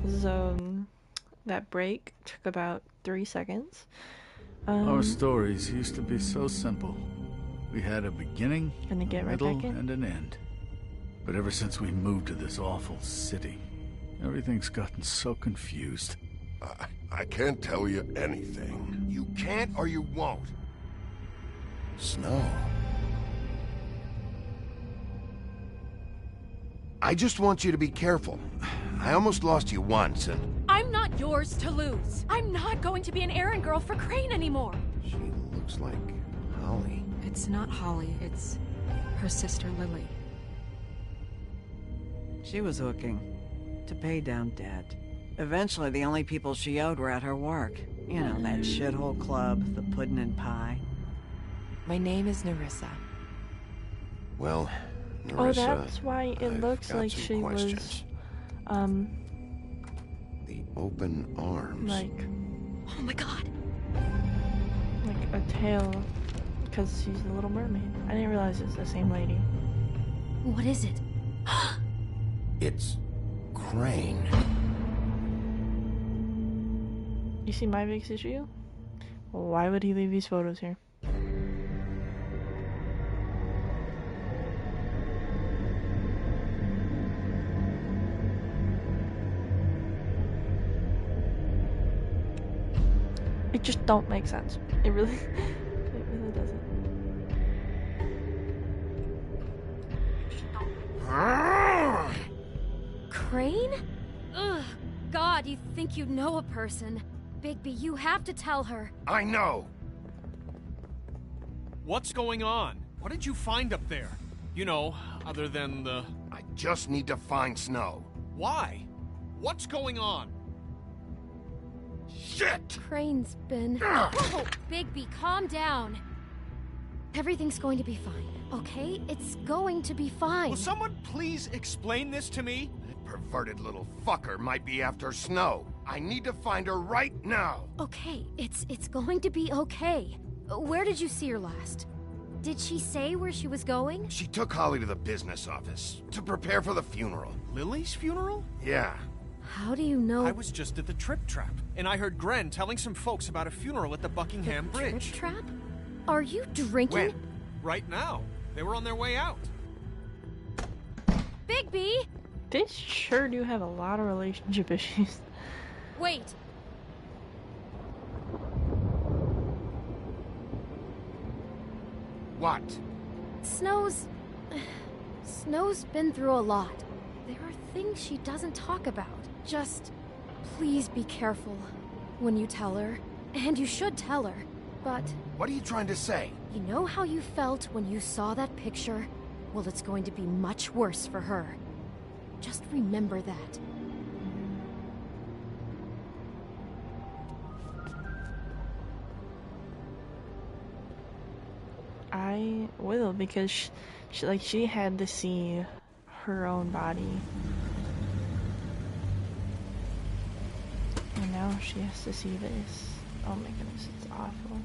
So that break took about 3 seconds. Our stories used to be so simple. We had a beginning, Gonna a get right middle, back in. and an end. But ever since we moved to this awful city, everything's gotten so confused. I can't tell you anything. You can't or you won't. Snow. I just want you to be careful. I almost lost you once, and... I'm not yours to lose. I'm not going to be an errand girl for Crane anymore. She looks like Holly. It's not Holly, it's her sister Lily. She was hooking to pay down debt. Eventually, the only people she owed were at her work. You know, that shithole club, the Puddin' and Pie. My name is Nerissa. Well, Nerissa, Oh, that's why it I've looks got like some she questions. was, The open arms. like Oh my god. a tail, because she's the Little Mermaid. I didn't realize it's the same lady. What is it? It's Crane. You see my biggest issue? Why would he leave these photos here? It just don't make sense. It really, it really doesn't. Crane? Ugh. God, you think you know a person. Bigby, you have to tell her. I know! What's going on? What did you find up there? You know, other than the... I just need to find Snow. Why? What's going on? Shit! Crane's been... Whoa! Bigby, calm down. Everything's going to be fine, okay? It's going to be fine. Will someone please explain this to me? That perverted little fucker might be after Snow. I need to find her right now. Okay, it's going to be okay. Where did you see her last? Did she say where she was going? She took Holly to the business office to prepare for the funeral. Lily's funeral? Yeah. How do you know? I was just at the Trip Trap, and I heard Gren telling some folks about a funeral at the Buckingham Bridge. Trip Trap? Are you drinking? When? Right now. They were on their way out. Bigby! They sure do have a lot of relationship issues. Wait. What? Snow's been through a lot. There are things she doesn't talk about. Just please be careful when you tell her. And you should tell her. But What are you trying to say? you know how you felt when you saw that picture? Well, it's going to be much worse for her. Just remember that. I will, because she had to see her own body, and now she has to see this. Oh my goodness, it's awful.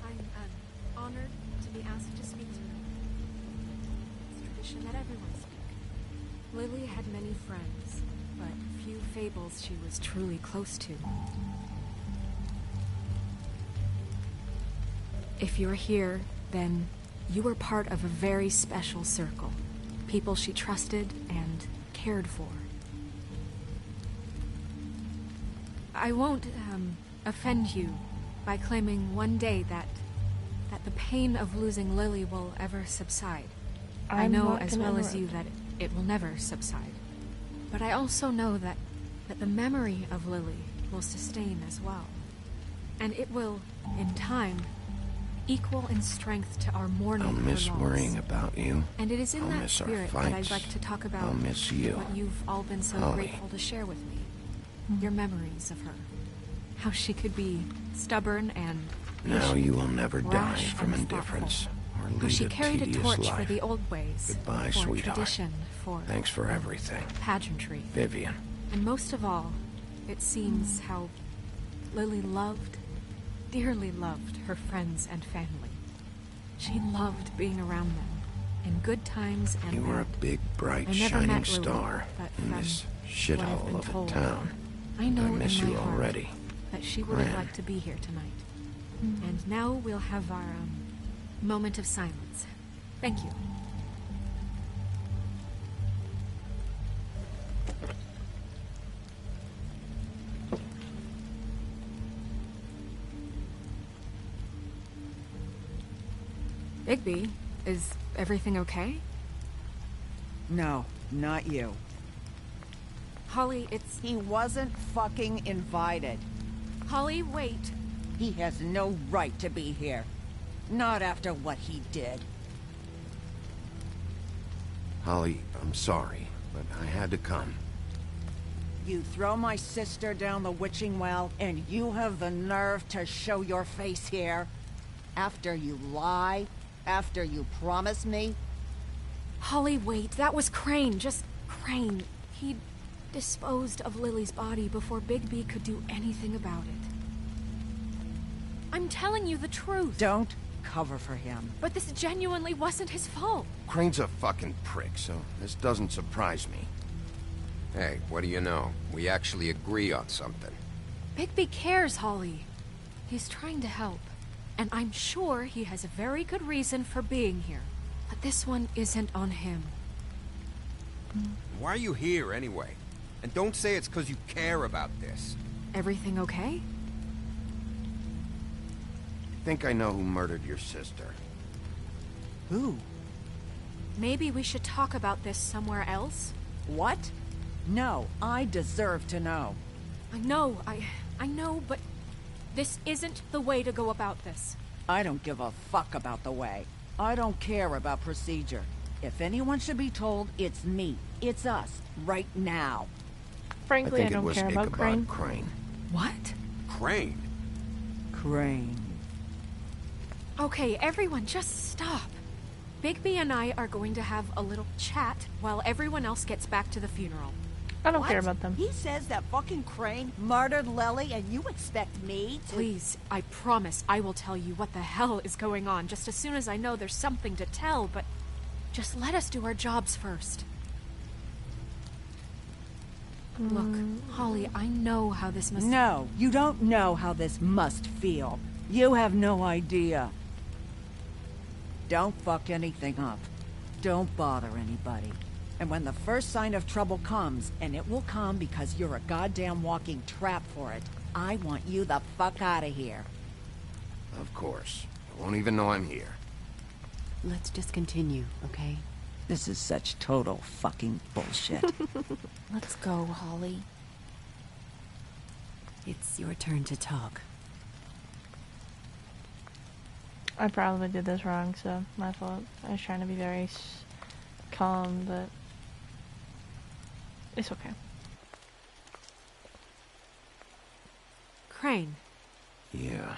I'm honored to be asked to speak to you. It's tradition that everyone speak. Lily had many friends, but few fables she was truly close to. If you're here, then you were part of a very special circle. People she trusted and cared for. I won't offend you by claiming one day that the pain of losing Lily will ever subside. I I'm know not as gonna well as you interrupt. that it will never subside. But I also know that the memory of Lily will sustain as well. And it will, in time, equal in strength to our mourning I'll of her miss loss. worrying about you. And it is in I'll that miss our spirit that I'd fights. like to talk about I'll miss you. what you've all been so Holly. grateful to share with me. Your memories of her. How she could be stubborn and Now you will never die rash from and indifference or how lead she a carried a tedious torch life. for the old ways, Goodbye, for sweetheart. tradition, for Thanks for everything, pageantry. Vivian. And most of all, it seems how Lily loved, dearly loved her friends and family. She loved being around them, in good times and You bad. were a big, bright, I never shining met Lily, star but in from this what I've shithole been of a told, town. I know I miss in my you heart already. that she would have Gran. liked to be here tonight. And now we'll have our moment of silence. Thank you. Bigby, is everything okay? No, not you. Holly, it's... He wasn't fucking invited. Holly, wait. He has no right to be here. Not after what he did. Holly, I'm sorry, but I had to come. You throw my sister down the witching well, and you have the nerve to show your face here? After you lie? After you promise me? Holly, wait. That was Crane. Just Crane. He disposed of Lily's body before Bigby could do anything about it. I'm telling you the truth. Don't cover for him. But this genuinely wasn't his fault. Crane's a fucking prick, so this doesn't surprise me. Hey, what do you know? We actually agree on something. Bigby cares, Holly. He's trying to help. And I'm sure he has a very good reason for being here. But this one isn't on him. Why are you here, anyway? And don't say it's because you care about this. Everything okay? I think I know who murdered your sister. Who? Maybe we should talk about this somewhere else? What? No, I deserve to know. I know, but this isn't the way to go about this. I don't give a fuck about the way. I don't care about procedure. If anyone should be told, it's me. It's us. Right now. Frankly, I think it don't was care about Ichabod Crane. Crane. What? Crane? Crane. Okay, everyone, just stop. Bigby and I are going to have a little chat while everyone else gets back to the funeral. I don't care about them. He says that fucking Crane murdered Lily and you expect me to... Please, I promise I will tell you what the hell is going on just as soon as I know there's something to tell, but just let us do our jobs first. Look, Holly, I know how this must... No, you don't know how this must feel. You have no idea. Don't fuck anything up. Don't bother anybody. And when the first sign of trouble comes, and it will come because you're a goddamn walking trap for it, I want you the fuck out of here. Of course. I won't even know I'm here. Let's just continue, okay? This is such total fucking bullshit. Let's go, Holly. It's your turn to talk. I probably did this wrong, so my fault. I was trying to be very calm, but it's okay. Crane, Yeah.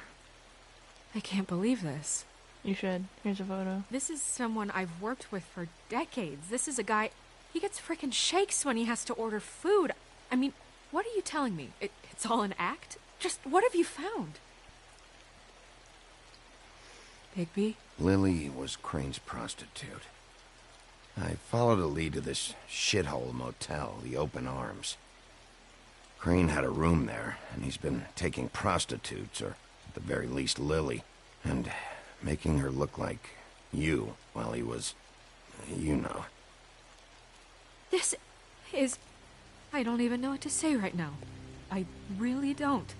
I can't believe this. You should. Here's a photo. This is someone I've worked with for decades. This is a guy... He gets frickin' shakes when he has to order food. I mean, what are you telling me? It's all an act? Just what have you found? Bigby? Lily was Crane's prostitute. I followed a lead to this shithole motel, the Open Arms. Crane had a room there, and he's been taking prostitutes, or at the very least Lily, and making her look like you while he was... you know. This is... I don't even know what to say right now. I really don't.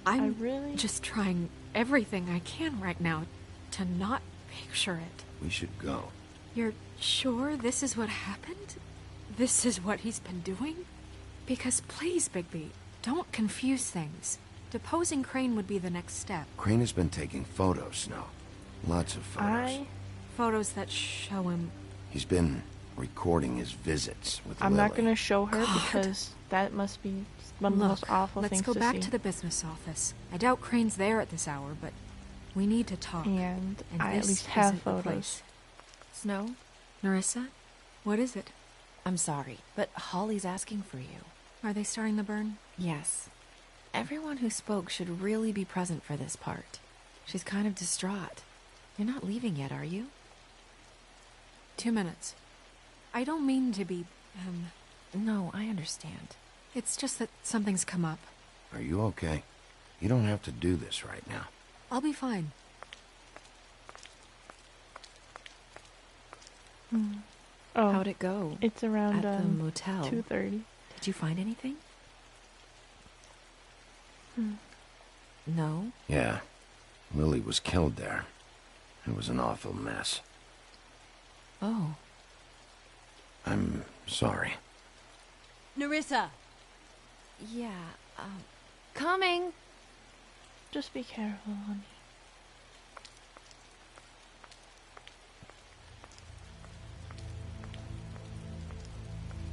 I'm really... just trying everything I can right now to not picture it. We should go. You're sure this is what happened? This is what he's been doing? Because please, Bigby, don't confuse things. Deposing Crane would be the next step. Crane has been taking photos, Snow. Lots of photos. Photos that show him... He's been recording his visits with I'm Lily. not gonna show her God. because that must be one of the most awful let's things go to back see. to the business office. I doubt Crane's there at this hour, but we need to talk. And I at this least have isn't the photos. place. Snow? Nerissa? What is it? I'm sorry, but Holly's asking for you. Are they starting the burn? Yes. Everyone who spoke should really be present for this part. She's kind of distraught. You're not leaving yet, are you? 2 minutes. I don't mean to be, No, I understand. It's just that something's come up. Are you okay? You don't have to do this right now. I'll be fine. Oh, How'd it go? it's around At the motel. 2:30. Did you find anything? No? Yeah. Lily was killed there. It was an awful mess. Oh. I'm sorry. Nerissa! Yeah, coming! Just be careful, honey.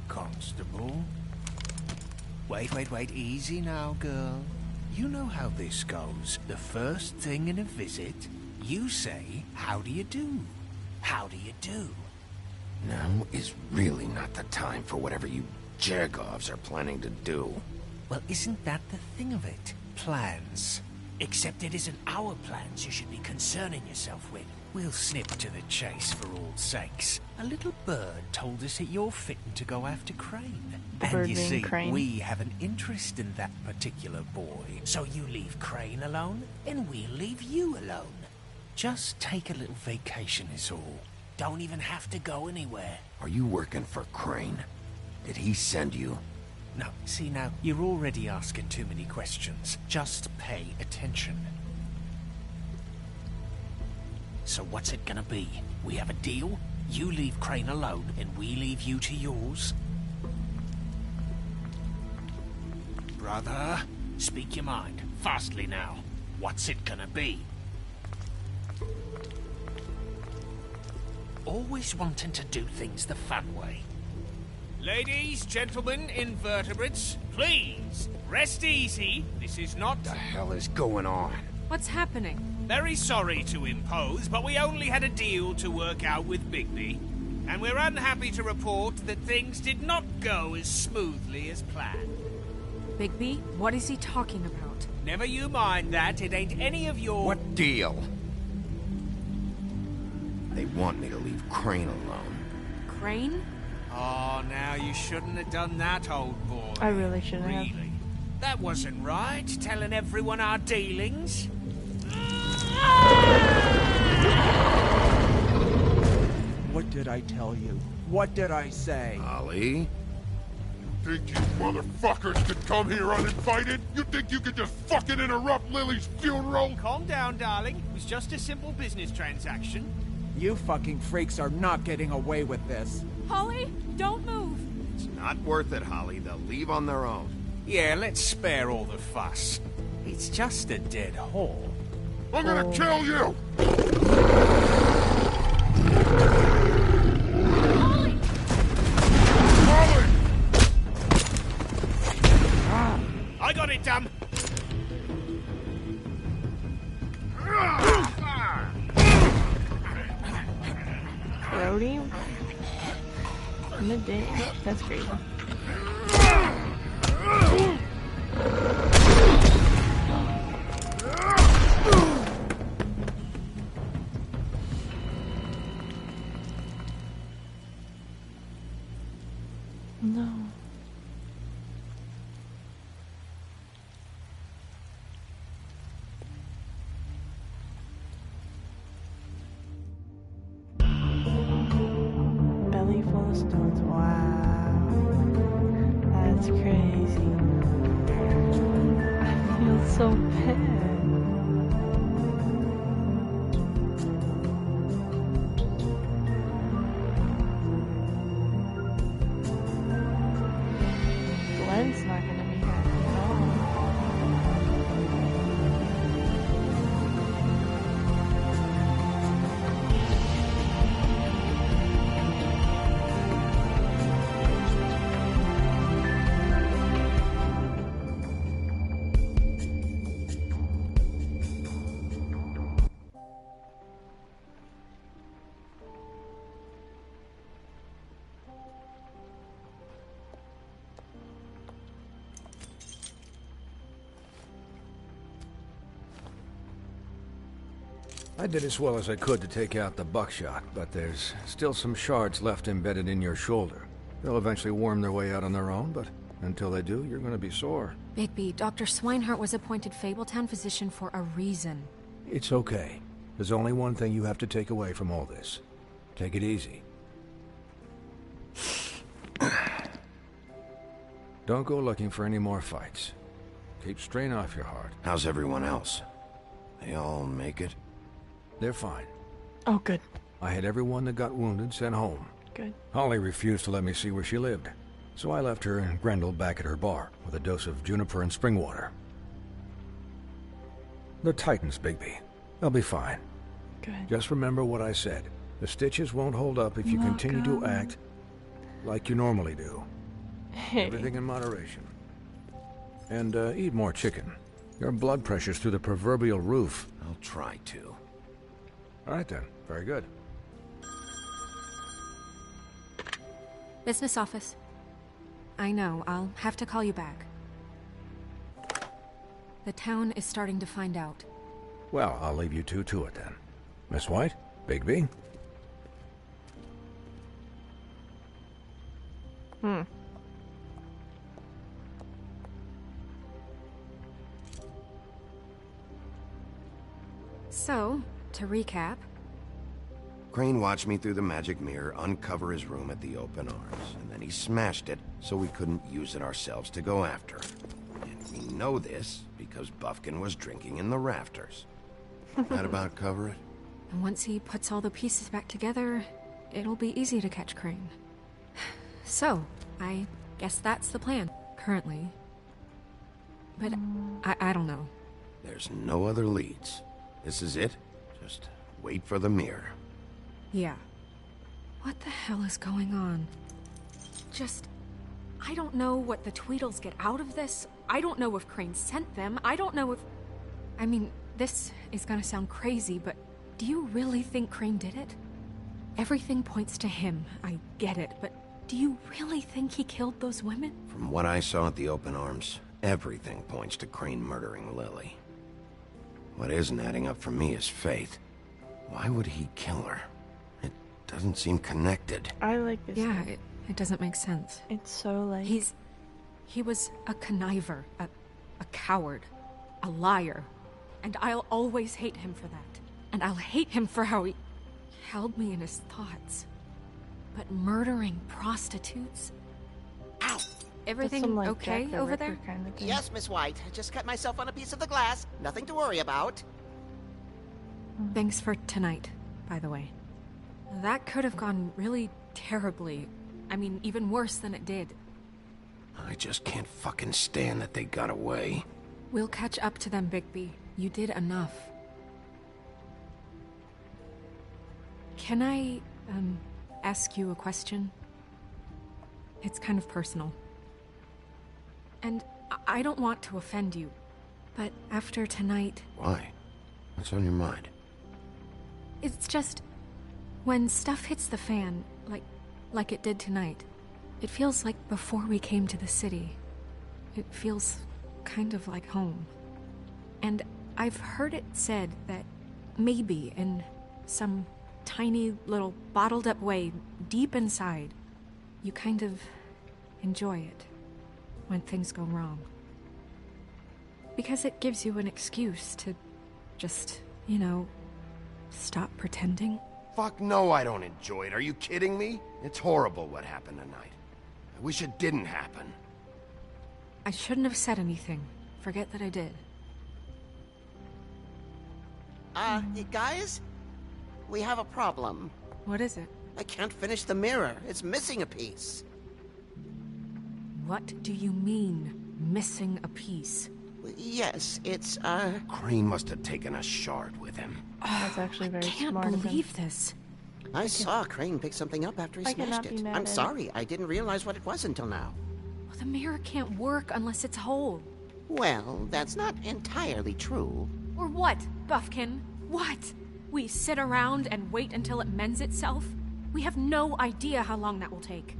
Constable? Wait, easy now, girl. You know how this goes. The first thing in a visit, you say, how do you do? How do you do? Now is really not the time for whatever you Jergovs are planning to do. Well, isn't that the thing of it? Plans. Except it isn't our plans you should be concerning yourself with. We'll snip to the chase for all sakes. A little bird told us that you're fitting to go after Crane. The And bird you being see, Crane. we have an interest in that particular boy. So you leave Crane alone, and we'll leave you alone. Just take a little vacation is all. Don't even have to go anywhere. Are you working for Crane? Did he send you? No, see now, you're already asking too many questions. Just pay attention. So what's it gonna be? We have a deal? You leave Crane alone, and we leave you to yours? Brother, speak your mind. Fastly now. What's it gonna be? Always wanting to do things the fun way. Ladies, gentlemen, invertebrates, please, rest easy. This is not... The hell is going on? What's happening? Very sorry to impose, but we only had a deal to work out with Bigby. And we're unhappy to report that things did not go as smoothly as planned. Bigby, what is he talking about? Never you mind that, it ain't any of your... What deal? They want me to leave Crane alone. Crane? Oh, now you shouldn't have done that, old boy. I really shouldn't have. Really? That wasn't right, telling everyone our dealings. What did I tell you? What did I say? Ollie? Think you motherfuckers could come here uninvited? You think you could just fucking interrupt Lily's funeral? Calm down, darling. It was just a simple business transaction. You fucking freaks are not getting away with this. Holly, don't move! It's not worth it, Holly. They'll leave on their own. Yeah, let's spare all the fuss. It's just a dead hole. I'm gonna kill you! Holly! Holly! I got it, damn! Brody? In the day? That's crazy. No. Belly full of stones. Wow. That's crazy. I feel so bad. Glenn's not gonna be happy at all. I did as well as I could to take out the buckshot, but there's still some shards left embedded in your shoulder. They'll eventually worm their way out on their own, but until they do, you're gonna be sore. Bigby, Dr. Swinehart was appointed Fabletown physician for a reason. It's okay. There's only one thing you have to take away from all this. Take it easy. Don't go looking for any more fights. Keep strain off your heart. How's everyone else? They all make it? They're fine. Oh, good. I had everyone that got wounded sent home. Good. Holly refused to let me see where she lived, so I left her and Grendel back at her bar with a dose of juniper and spring water. The Titans, Bigby. They'll be fine. Good. Just remember what I said. The stitches won't hold up if you continue to act like you normally do. Hey. Everything in moderation. And eat more chicken. Your blood pressure's through the proverbial roof. I'll try to. All right then. Very good. Business office. I know, I'll have to call you back. The town is starting to find out. Well, I'll leave you two to it then. Miss White? Bigby? So, to recap... Crane watched me through the magic mirror uncover his room at the open arms, and then he smashed it so we couldn't use it ourselves to go after him. And we know this because Buffkin was drinking in the rafters. That about cover it? And once he puts all the pieces back together, it'll be easy to catch Crane. So, I guess that's the plan, currently. But I don't know. There's no other leads. This is it. Just wait for the mirror. Yeah. What the hell is going on? I don't know what the Tweedles get out of this. I don't know if Crane sent them. I don't know if... I mean, this is gonna sound crazy, but do you really think Crane did it? Everything points to him. I get it, but do you really think he killed those women? From what I saw at the open arms, everything points to Crane murdering Lily. What isn't adding up for me is Faith. Why would he kill her? It doesn't seem connected. I like this. Yeah, it doesn't make sense. It's so like... He was a conniver, a coward, a liar. And I'll always hate him for that. And I'll hate him for how he held me in his thoughts. But murdering prostitutes? Ow! Everything some, like, okay Jack the over Ripper there? kind of thing. Yes, Miss White. I just cut myself on a piece of the glass. Nothing to worry about. Thanks for tonight, by the way. That could have gone really terribly. I mean, even worse than it did. I just can't fucking stand that they got away. We'll catch up to them, Bigby. You did enough. Can I, ask you a question? It's kind of personal. And I don't want to offend you, but after tonight... Why? What's on your mind? It's just... when stuff hits the fan, like it did tonight, it feels like before we came to the city. It feels kind of like home. And I've heard it said that maybe in some tiny little bottled up way deep inside, you kind of enjoy it when things go wrong. Because it gives you an excuse to just, you know, stop pretending. Fuck no, I don't enjoy it. Are you kidding me? It's horrible what happened tonight. I wish it didn't happen. I shouldn't have said anything. Forget that I did. Guys? We have a problem. What is it? I can't finish the mirror. It's missing a piece. What do you mean, missing a piece? Yes, it's, Crane must have taken a shard with him. That's actually very Can't smart of him. believe this. I saw Crane pick something up after he I smashed cannot it. be mad I'm at it. sorry, I didn't realize what it was until now. Well, the mirror can't work unless it's whole. Well, that's not entirely true. Or what, Buffkin? What? We sit around and wait until it mends itself? We have no idea how long that will take.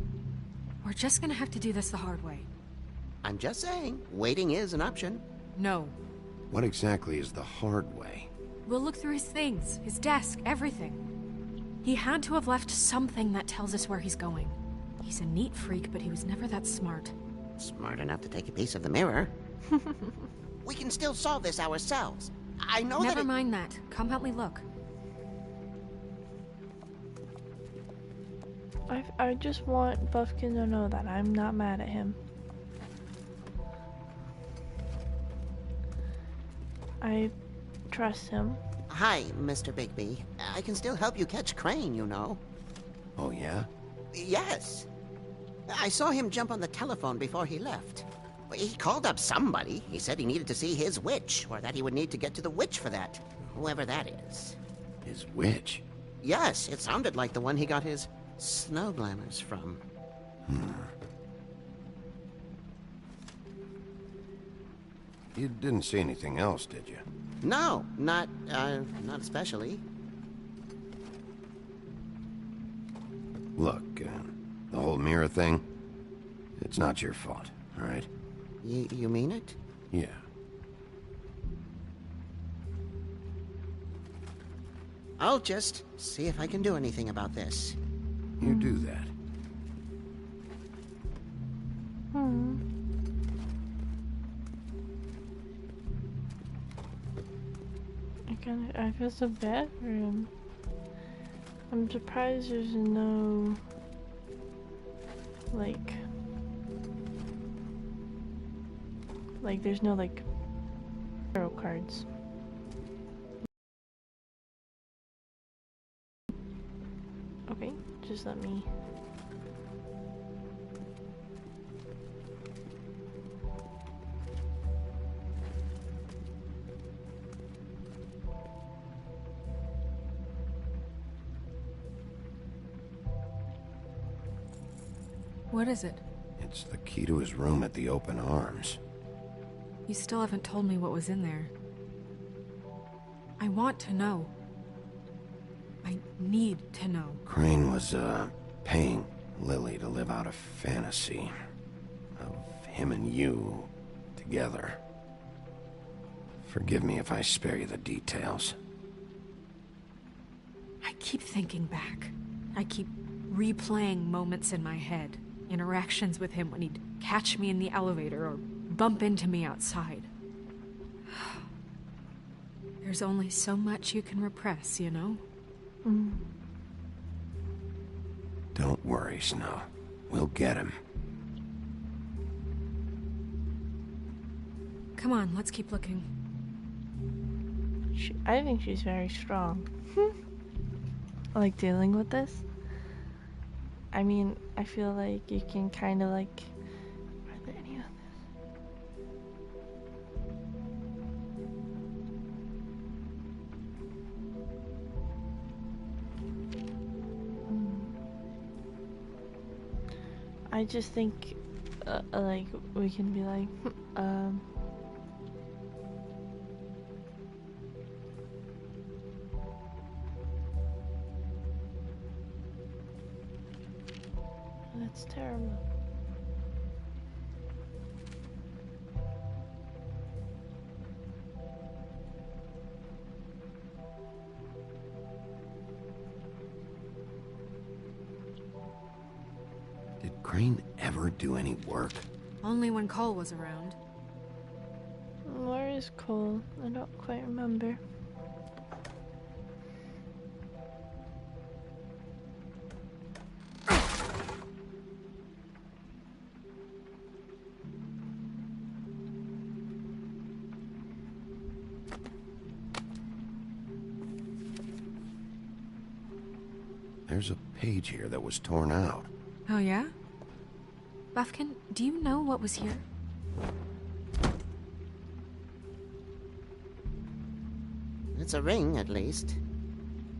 We're just gonna have to do this the hard way. I'm just saying, waiting is an option. No. What exactly is the hard way? We'll look through his things, his desk, everything. He had to have left something that tells us where he's going. He's a neat freak, but he was never that smart. Smart enough to take a piece of the mirror. We can still solve this ourselves. I know Never mind that. Come help me look. I just want Buffkin to know that I'm not mad at him. I trust him. Hi, Mr. Bigby. I can still help you catch Crane, you know. Oh, yeah? Yes. I saw him jump on the telephone before he left. He called up somebody. He said he needed to see his witch, or that he would need to get to the witch for that. Whoever that is. His witch? Yes, it sounded like the one he got his snow glamours from. You didn't see anything else, did you? No, not especially. Look, the whole mirror thing, it's not your fault, all right? You mean it? Yeah. I'll just see if I can do anything about this. You do that. I guess a bedroom. I'm surprised there's no like there's no tarot cards. Okay, just let me. What is it? It's the key to his room at the Open Arms. You still haven't told me what was in there. I want to know. I need to know. Crane was, paying Lily to live out a fantasy of him and you together. Forgive me if I spare you the details. I keep thinking back. I keep replaying moments in my head. Interactions with him when he'd catch me in the elevator or bump into me outside. There's only so much you can repress, you know? Don't worry, Snow. We'll get him. Come on, let's keep looking. I think she's very strong. Like dealing with this. I mean, I feel like you can kind of like. Are there any of this? I just think, like we can be like, That's terrible. Did Crane ever do any work? Only when Cole was around. Where is Cole? I don't quite remember. There's a page here that was torn out. Oh, yeah? Buffkin, do you know what was here? It's a ring, at least.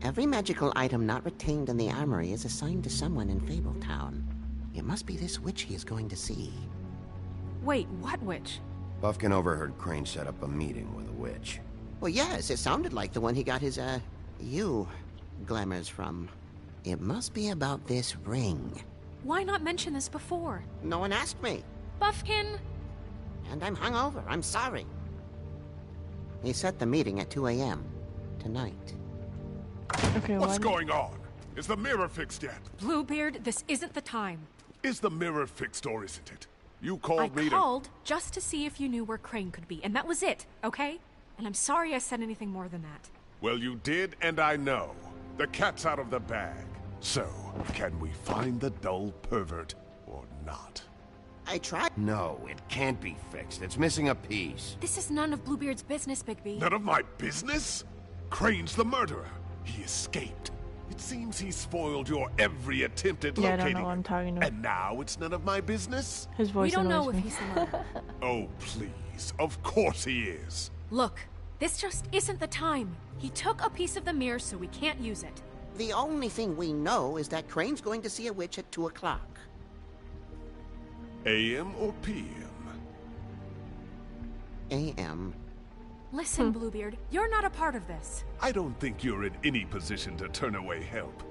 Every magical item not retained in the armory is assigned to someone in Fabletown. It must be this witch he is going to see. Wait, what witch? Buffkin overheard Crane set up a meeting with a witch. Well, yes, it sounded like the one he got his, glamours from. It must be about this ring. Why not mention this before? No one asked me. Buffkin! And I'm hungover. I'm sorry. He set the meeting at 2 a.m. tonight. Okay, What's going on? Is the mirror fixed yet? Bluebeard, this isn't the time. Is the mirror fixed or isn't it? You called I me called just to see if you knew where Crane could be, and that was it, okay? And I'm sorry I said anything more than that. Well, you did, and I know. The cat's out of the bag. So, can we find the dull pervert or not? I tried. No, it can't be fixed. It's missing a piece. This is none of Bluebeard's business, Bigby. None of my business? Crane's the murderer. He escaped. It seems he spoiled your every attempt at Yeah, I locating don't know what I'm talking about. And now it's none of my business? His voice We don't know annoys if me. he's the murderer. Oh, please. Of course he is. Look, this just isn't the time. He took a piece of the mirror, so we can't use it. The only thing we know is that Crane's going to see a witch at 2 o'clock. AM or PM? AM. Listen, Bluebeard, you're not a part of this. I don't think you're in any position to turn away help.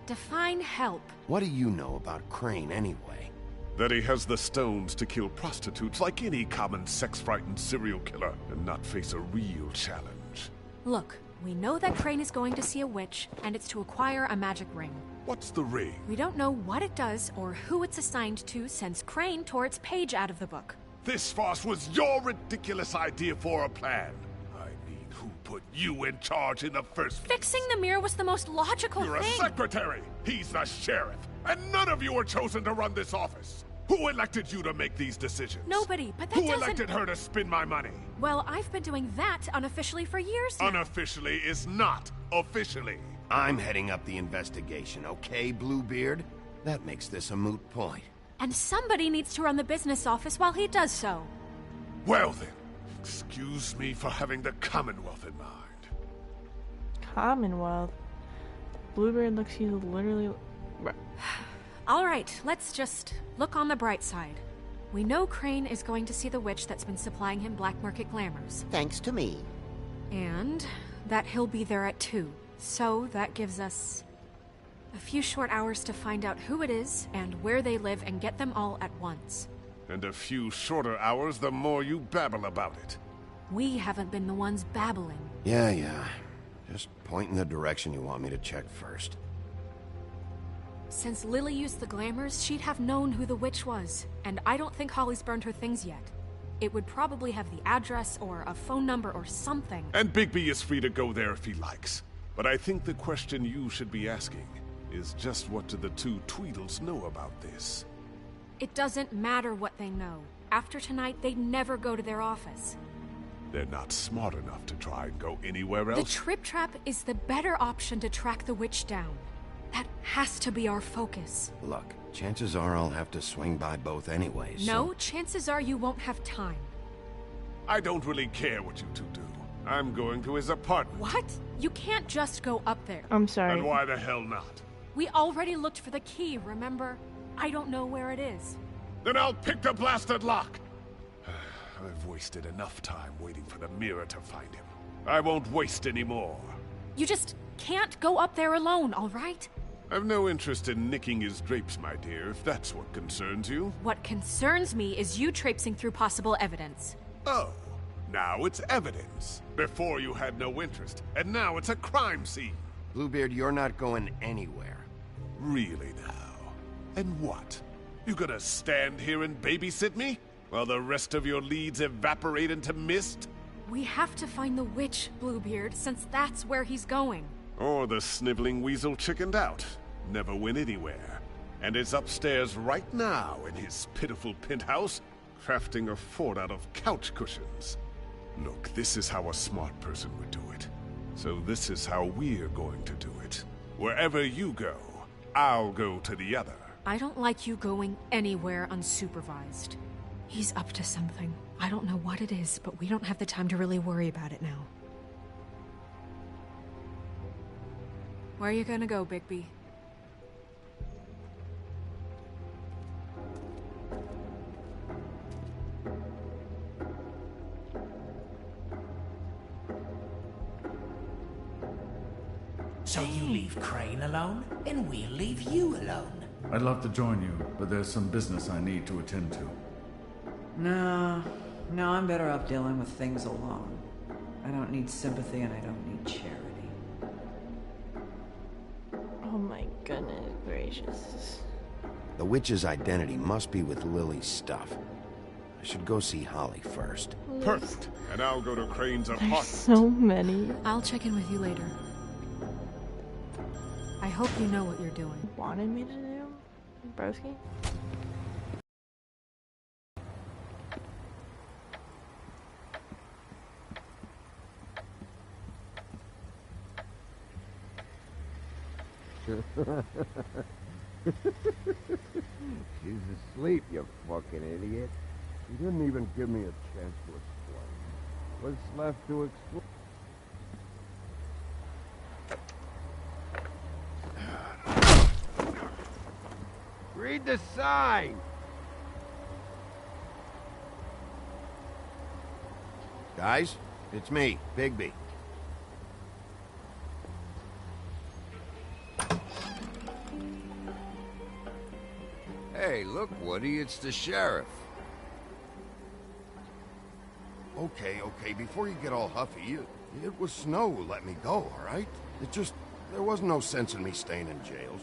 Define help. What do you know about Crane, anyway? That he has the stones to kill prostitutes like any common sex-frightened serial killer and not face a real challenge. Look, we know that Crane is going to see a witch, and it's to acquire a magic ring. What's the ring? We don't know what it does or who it's assigned to since Crane tore its page out of the book. This farce was your ridiculous idea for a plan. I mean, who put you in charge in the first place? Fixing the mirror was the most logical You're thing. a secretary. He's the sheriff. And none of you were chosen to run this office. Who elected you to make these decisions? Nobody, but that Who doesn't... elected her to spend my money? Well, I've been doing that unofficially for years now. Unofficially is not officially. I'm heading up the investigation, okay, Bluebeard? That makes this a moot point. And somebody needs to run the business office while he does so. Well then, excuse me for having the Commonwealth in mind. Commonwealth? Bluebeard looks he's literally... All right, let's just look on the bright side. We know Crane is going to see the witch that's been supplying him black market glamours. Thanks to me. And that he'll be there at 2. So that gives us a few short hours to find out who it is and where they live and get them all at once. And a few shorter hours the more you babble about it. We haven't been the ones babbling. Yeah. Just point in the direction you want me to check first. Since Lily used the glamours, she'd have known who the witch was. And I don't think Holly's burned her things yet. It would probably have the address or a phone number or something. And Bigby is free to go there if he likes. But I think the question you should be asking is just what do the two Tweedles know about this? It doesn't matter what they know. After tonight, they'd never go to their office. They're not smart enough to try and go anywhere The else. Trip Trap is the better option to track the witch down. That has to be our focus. Look, chances are I'll have to swing by both anyways. No, so... chances are you won't have time. I don't really care what you two do. I'm going to his apartment. What? You can't just go up there. I'm sorry. And why the hell not? We already looked for the key, remember? I don't know where it is. Then I'll pick the blasted lock. I've wasted enough time waiting for the mirror to find him. I won't waste any more. You just can't go up there alone, all right? I've no interest in nicking his drapes, my dear, if that's what concerns you. What concerns me is you traipsing through possible evidence. Oh, now it's evidence. Before you had no interest, and now it's a crime scene. Bluebeard, you're not going anywhere. Really now? And what? You gonna stand here and babysit me? While the rest of your leads evaporate into mist? We have to find the witch, Bluebeard, since that's where he's going. Or the sniveling weasel chickened out. Never went anywhere. And is upstairs right now in his pitiful penthouse, crafting a fort out of couch cushions. Look, this is how a smart person would do it. So this is how we're going to do it. Wherever you go, I'll go to the other. I don't like you going anywhere unsupervised. He's up to something. I don't know what it is, but we don't have the time to really worry about it now. Where are you gonna go, Bigby? So you leave Crane alone, and we'll leave you alone. I'd love to join you, but there's some business I need to attend to. No, I'm better off dealing with things alone. I don't need sympathy and I don't need charity. Oh my goodness gracious. The witch's identity must be with Lily's stuff. I should go see Holly first. Perfect. And I'll go to Crane's There's apartment. so many. I'll check in with you later. I hope you know what you're doing. Wanted me to do, broski? She's asleep, you fucking idiot. You didn't even give me a chance to explain. What's left to explain? Read the sign! Guys, it's me, Bigby. Hey, look, Woody, it's the sheriff. Okay, before you get all huffy, it was Snow who let me go, all right? There was no sense in me staying in jail.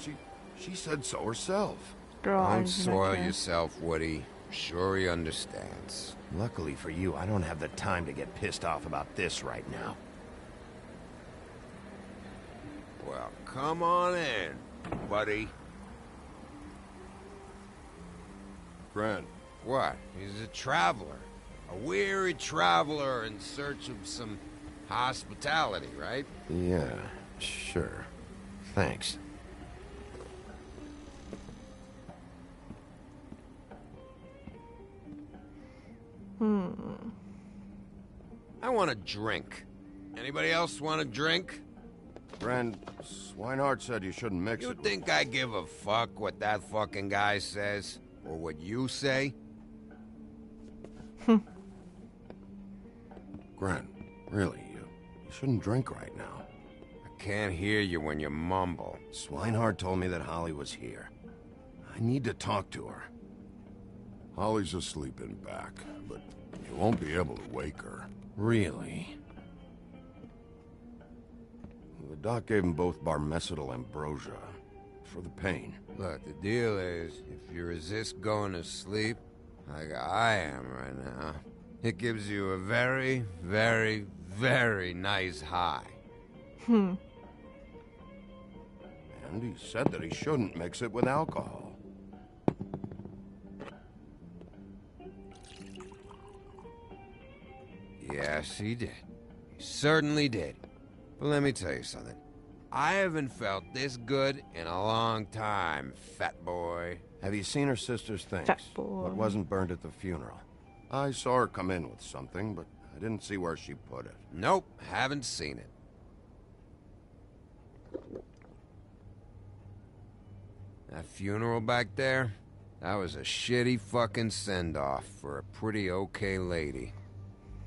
She said so herself. Don't soil yourself, Woody. Sure he understands. Luckily for you, I don't have the time to get pissed off about this right now. Well, come on in, buddy. Grant. What? He's a traveler. A weary traveler in search of some hospitality, right? Yeah, sure. Thanks. I want a drink. Anybody else want a drink? Friend, Swinehart said you shouldn't mix it. You think I give a fuck what that fucking guy says? Or what you say? Grant, really, you shouldn't drink right now. I can't hear you when you mumble. Swinehart told me that Holly was here. I need to talk to her. Holly's asleep in back, but you won't be able to wake her. Really? The doc gave them both Barmecidal ambrosia for the pain. Look, the deal is, if you resist going to sleep, like I am right now, it gives you a very, very, very nice high. And he said that he shouldn't mix it with alcohol. Yes, he did. He certainly did. But let me tell you something. I haven't felt this good in a long time, fat boy. Have you seen her sister's things? Fat boy. What wasn't burned at the funeral? I saw her come in with something, but I didn't see where she put it. Nope, haven't seen it. That funeral back there, that was a shitty fucking send-off for a pretty okay lady.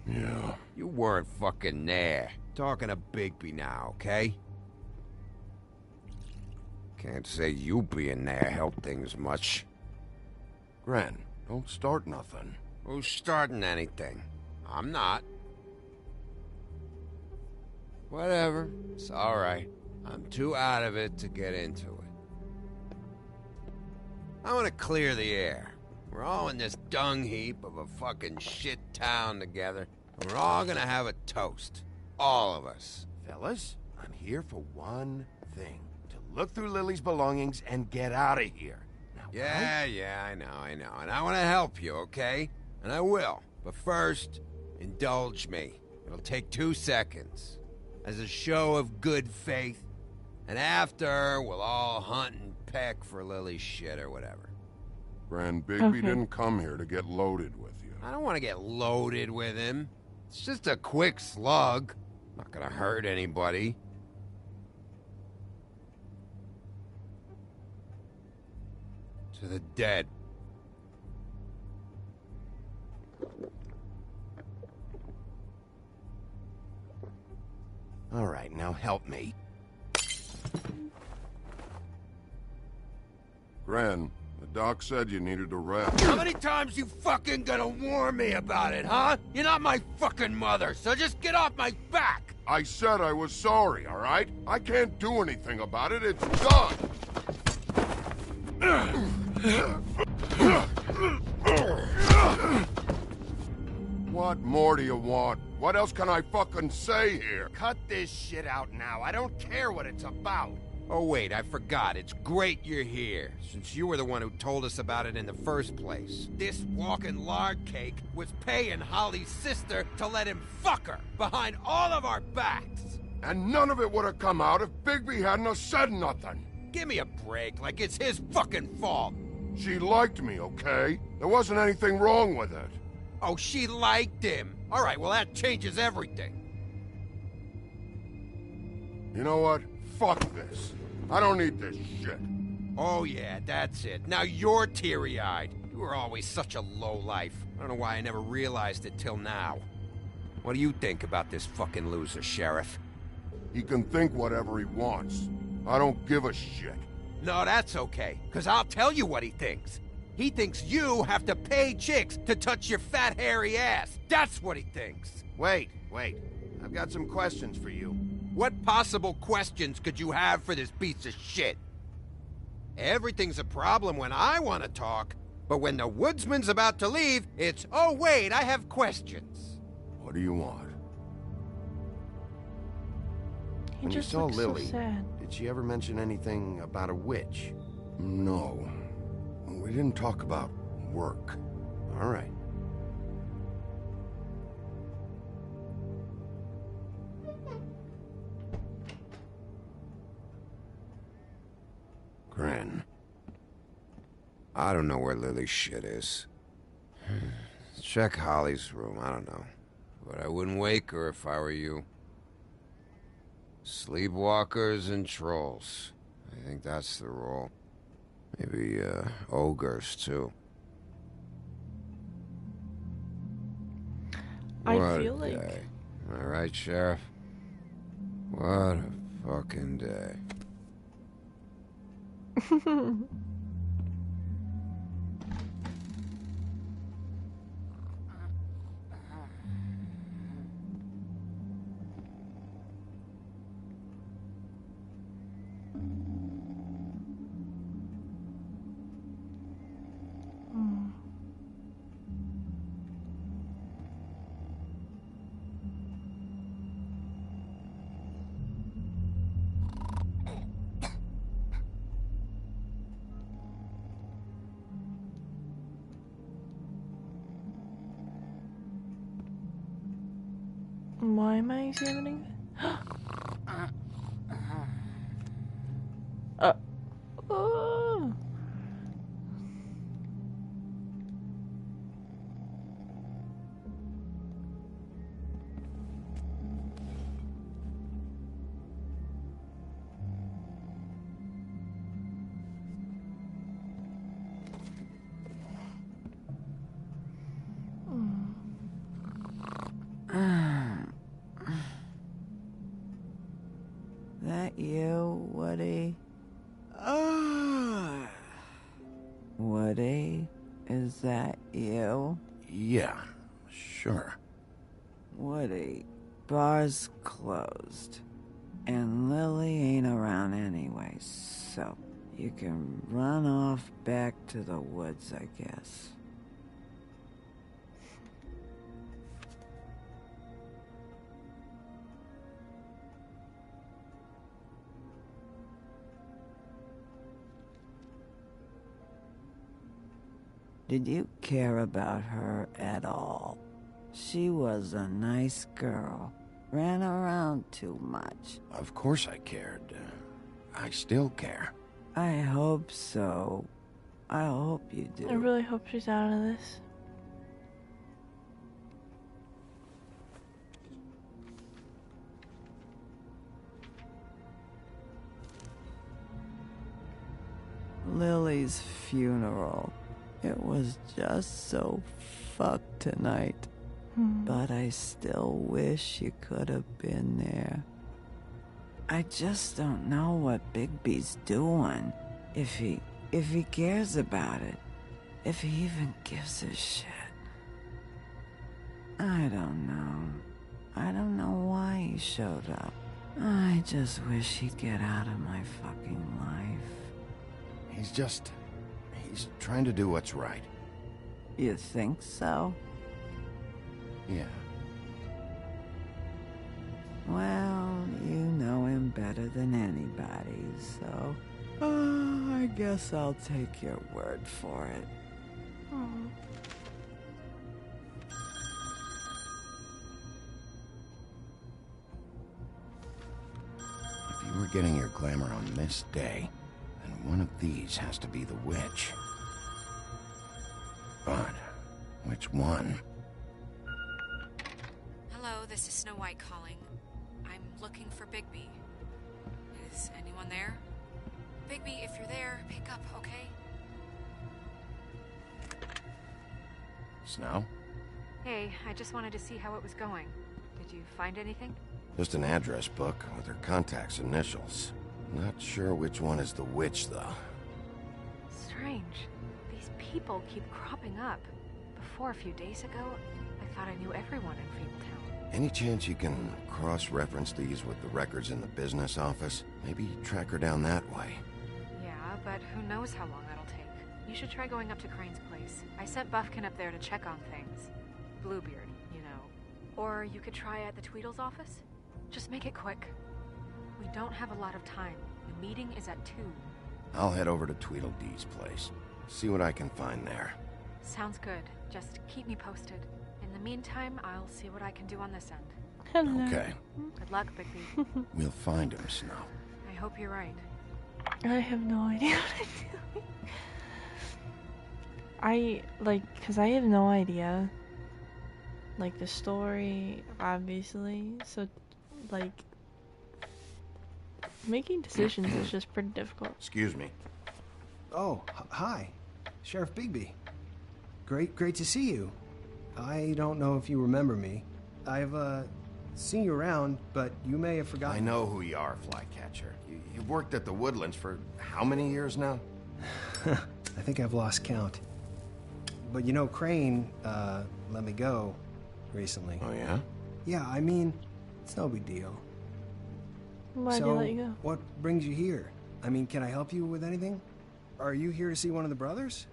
Yeah. You weren't fucking there. Talking to Bigby now, okay? Can't say you being there helped things much. Gran, don't start nothing. Who's starting anything? I'm not. Whatever. It's alright. I'm too out of it to get into it. I want to clear the air. We're all in this dung heap of a fucking shit town together. We're all gonna have a toast. All of us. Fellas, I'm here for one thing. To look through Lily's belongings and get out of here. Now, Yeah, I know. And I want to help you, okay? And I will. But first, indulge me. It'll take 2 seconds. As a show of good faith. And after, we'll all hunt and peck for Lily's shit or whatever. Gran, Bigby didn't come here to get loaded with you. I don't want to get loaded with him. It's just a quick slug. Not gonna hurt anybody. To the dead. All right, now help me. Gran, the doc said you needed a rest. How many times you fucking gonna warn me about it, huh? You're not my fucking mother, so just get off my back! I said I was sorry, all right? I can't do anything about it. It's done. What more do you want? What else can I fucking say here? Cut this shit out now. I don't care what it's about. Oh, wait, I forgot. It's great you're here, since you were the one who told us about it in the first place. This walking lard cake was paying Holly's sister to let him fuck her behind all of our backs. And none of it would have come out if Bigby hadn't have said nothing. Give me a break, like it's his fucking fault. She liked me, okay? There wasn't anything wrong with it. Oh, she liked him. All right, well, that changes everything. You know what? Fuck this. I don't need this shit. Oh, yeah, that's it. Now you're teary-eyed. You were always such a lowlife. I don't know why I never realized it till now. What do you think about this fucking loser, Sheriff? He can think whatever he wants. I don't give a shit. No, that's okay, because I'll tell you what he thinks. He thinks you have to pay chicks to touch your fat, hairy ass. That's what he thinks. Wait. I've got some questions for you. What possible questions could you have for this piece of shit? Everything's a problem when I want to talk, but when the woodsman's about to leave, it's, oh wait, I have questions. What do you want? He When you just saw looks Lily, so sad. did she ever mention anything about a witch? No. We didn't talk about work. All right. Gren. I don't know where Lily's shit is. Check Holly's room, I don't know. But I wouldn't wake her if I were you. Sleepwalkers and trolls. I think that's the rule. Maybe, ogres, too. I What feel a like... day. Am I right, Sheriff? What a fucking day. Why am I examining? Oh. That you, Woody? Woody? Is that you? Yeah, sure. Woody, bar's closed. And Lily ain't around anyway, so you can run off back to the woods, I guess. Did you care about her at all? She was a nice girl. Ran around too much. Of course I cared. I still care. I hope so. I hope you do. I really hope she's out of this. Lily's funeral. It was just so fucked tonight. But I still wish you could have been there. I just don't know what Bigby's doing. If he cares about it. If he even gives a shit. I don't know. I don't know why he showed up. I just wish he'd get out of my fucking life. He's trying to do what's right. You think so? Yeah. Well, you know him better than anybody, so... I guess I'll take your word for it. Aww. If you were getting your glamour on this day, then one of these has to be the witch. But which one? Hello, this is Snow White calling. I'm looking for Bigby. Is anyone there? Bigby, if you're there, pick up, okay? Snow? Hey, I just wanted to see how it was going. Did you find anything? Just an address book with her contact's initials. Not sure which one is the witch, though. Strange. These people keep cropping up. Before, a few days ago, I thought I knew everyone in Fabletown. Any chance you can cross-reference these with the records in the business office? Maybe track her down that way. Yeah, but who knows how long that'll take. You should try going up to Crane's place. I sent Buffkin up there to check on things. Bluebeard, you know. Or you could try at the Tweedle's office. Just make it quick. We don't have a lot of time. The meeting is at 2. I'll head over to Tweedledee's place. See what I can find there. Sounds good. Just keep me posted. In the meantime, I'll see what I can do on this end. Hello. Okay. Good luck, Bigby. We'll find him, Snow. I hope you're right. I have no idea what I'm doing. Cause I have no idea. Like, the story, obviously. So, like, making decisions is just pretty difficult. Excuse me. Oh, hi. Sheriff Bigby. Great to see you. I don't know if you remember me. I've, seen you around, but you may have forgotten. I know who you are, Flycatcher. You've worked at the Woodlands for how many years now? I think I've lost count. But you know, Crane, let me go recently. Oh, yeah? Yeah, I mean, it's no big deal. Why'd he let you go? What brings you here? I mean, can I help you with anything? Are you here to see one of the brothers?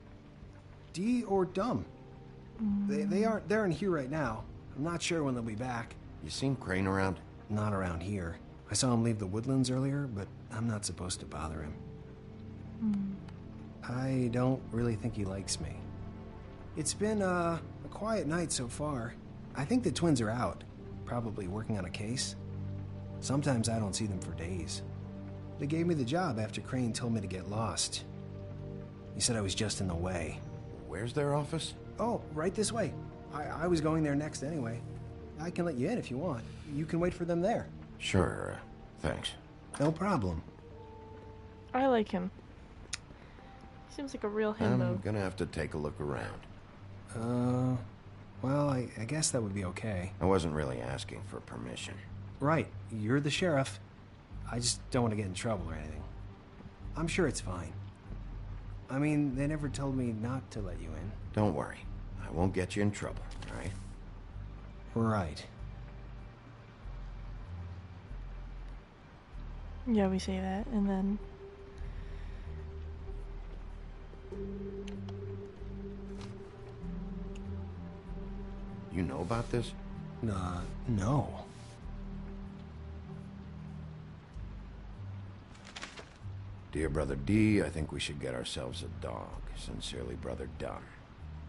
Dee or Dumb? They aren't here right now. I'm not sure when they'll be back. You seen Crane around? Not around here. I saw him leave the Woodlands earlier, but I'm not supposed to bother him. I don't really think he likes me. It's been a quiet night so far. I think the twins are out, probably working on a case. Sometimes I don't see them for days. They gave me the job after Crane told me to get lost. He said I was just in the way. Where's their office? Oh, right this way. I was going there next anyway. I can let you in if you want. You can wait for them there. Sure, thanks. No problem. I like him. Seems like a real himbo. I'm gonna have to take a look around. Well, I guess that would be okay. I wasn't really asking for permission. Right, you're the sheriff. I just don't want to get in trouble or anything. I'm sure it's fine. I mean, they never told me not to let you in. Don't worry. I won't get you in trouble, all right? Right. Yeah, we say that, and then... You know about this? No. Dear Brother D, I think we should get ourselves a dog. Sincerely, Brother Dumb.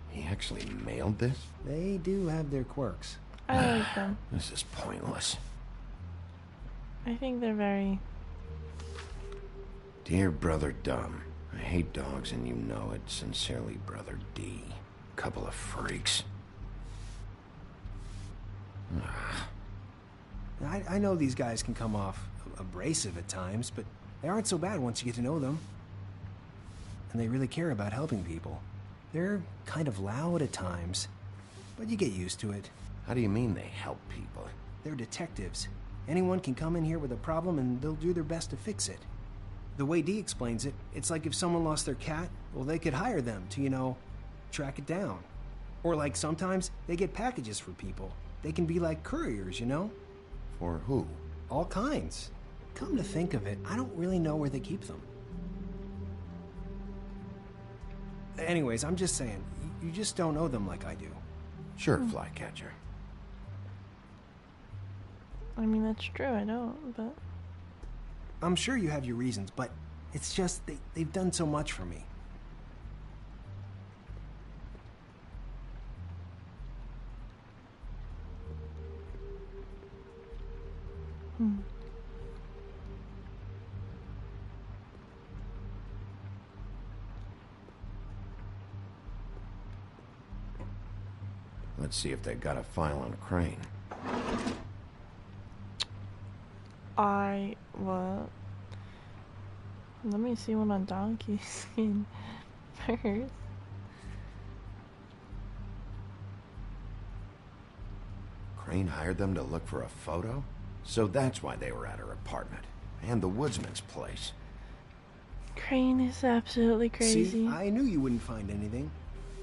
He actually mailed this? They do have their quirks. I like them. This is pointless. I think they're very... Dear Brother Dumb, I hate dogs and you know it. Sincerely, Brother D. Couple of freaks. I know these guys can come off abrasive at times, but they aren't so bad once you get to know them. And they really care about helping people. They're kind of loud at times, but you get used to it. How do you mean they help people? They're detectives. Anyone can come in here with a problem and they'll do their best to fix it. The way Dee explains it, it's like if someone lost their cat, well, they could hire them to, track it down. Or like sometimes they get packages for people. They can be like couriers, you know? For who? All kinds. Come to think of it, I don't really know where they keep them. Anyways, I'm just saying, you just don't know them like I do. Sure, Flycatcher. I mean, that's true, I don't, but... I'm sure you have your reasons, but it's just they've done so much for me. Let's see if they got a file on Crane. Well... Let me see one on Donkey Skin first. Crane hired them to look for a photo? So that's why they were at her apartment. And the woodsman's place. Crane is absolutely crazy. See, I knew you wouldn't find anything.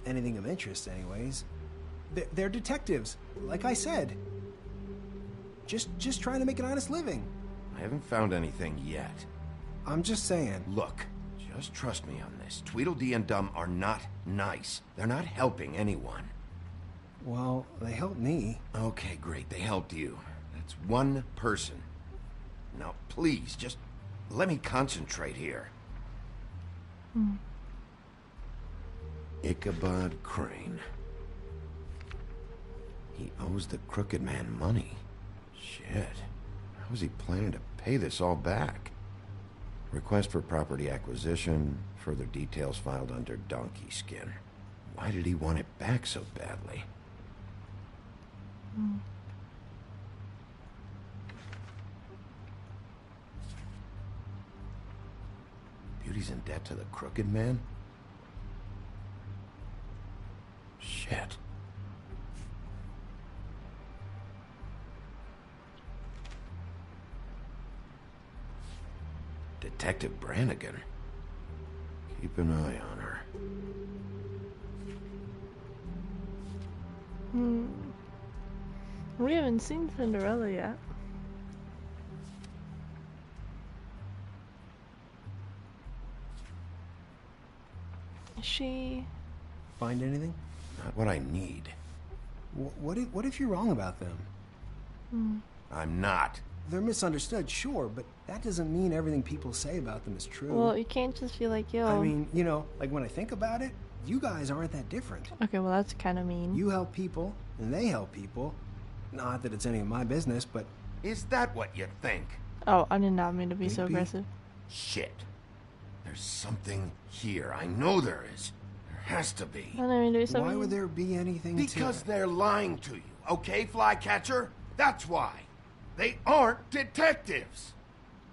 Anything of interest, anyways. They're detectives, like I said. Just trying to make an honest living. I haven't found anything yet. I'm just saying. Look, just trust me on this. Tweedledee and Dum are not nice. They're not helping anyone. Well, they helped me. Okay, great. They helped you. That's one person. Now, please, just let me concentrate here. Ichabod Crane. He owes the Crooked Man money. Shit. How is he planning to pay this all back? Request for property acquisition. Further details filed under Donkey Skin. Why did he want it back so badly? Beauty's in debt to the Crooked Man? Shit. Detective Brannigan. Keep an eye on her. We haven't seen Cinderella yet. Is she... Find anything? Not what I need. What if you're wrong about them? I'm not. They're misunderstood, sure, but that doesn't mean everything people say about them is true. Well, you can't just be like, yo... I mean, you know, like when I think about it, you guys aren't that different. Okay, well that's kind of mean. You help people, and they help people. Not that it's any of my business, but... Is that what you think? Oh, I did not mean to be so aggressive. Shit. There's something here. I know there is. There has to be. I didn't mean to be so Why mean. would there be anything Because they're lying to you, okay, Flycatcher? That's why. They aren't detectives.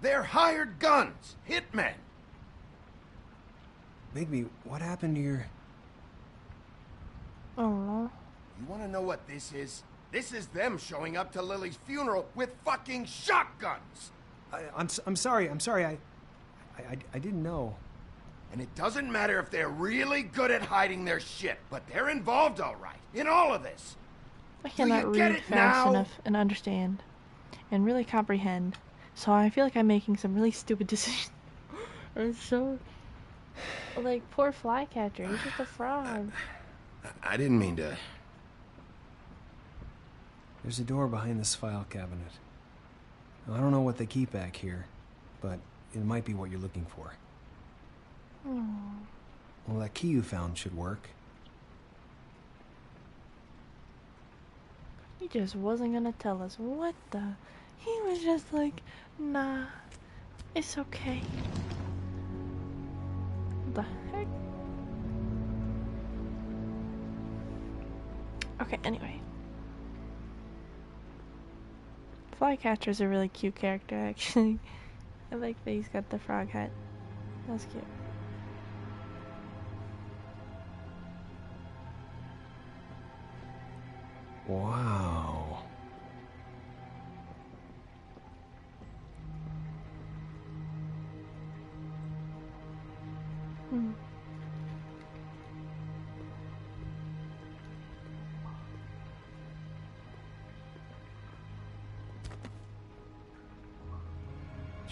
They're hired guns, hitmen. Bigby, what happened to your... Oh. You want to know what this is? This is them showing up to Lily's funeral with fucking shotguns. I'm sorry. I didn't know. And it doesn't matter if they're really good at hiding their shit, but they're involved all right in all of this. I cannot read fast enough and understand and really comprehend, so I feel like I'm making some really stupid decisions. I'm so... Like, poor Flycatcher, he's just a fraud. I didn't mean to... There's a door behind this file cabinet. I don't know what they keep back here, but it might be what you're looking for. Well, that key you found should work. He just wasn't gonna tell us. What the... He was just like, nah, it's okay. What the heck? Okay, anyway. Flycatcher's a really cute character, actually. I like that he's got the frog hat. That's cute. Wow.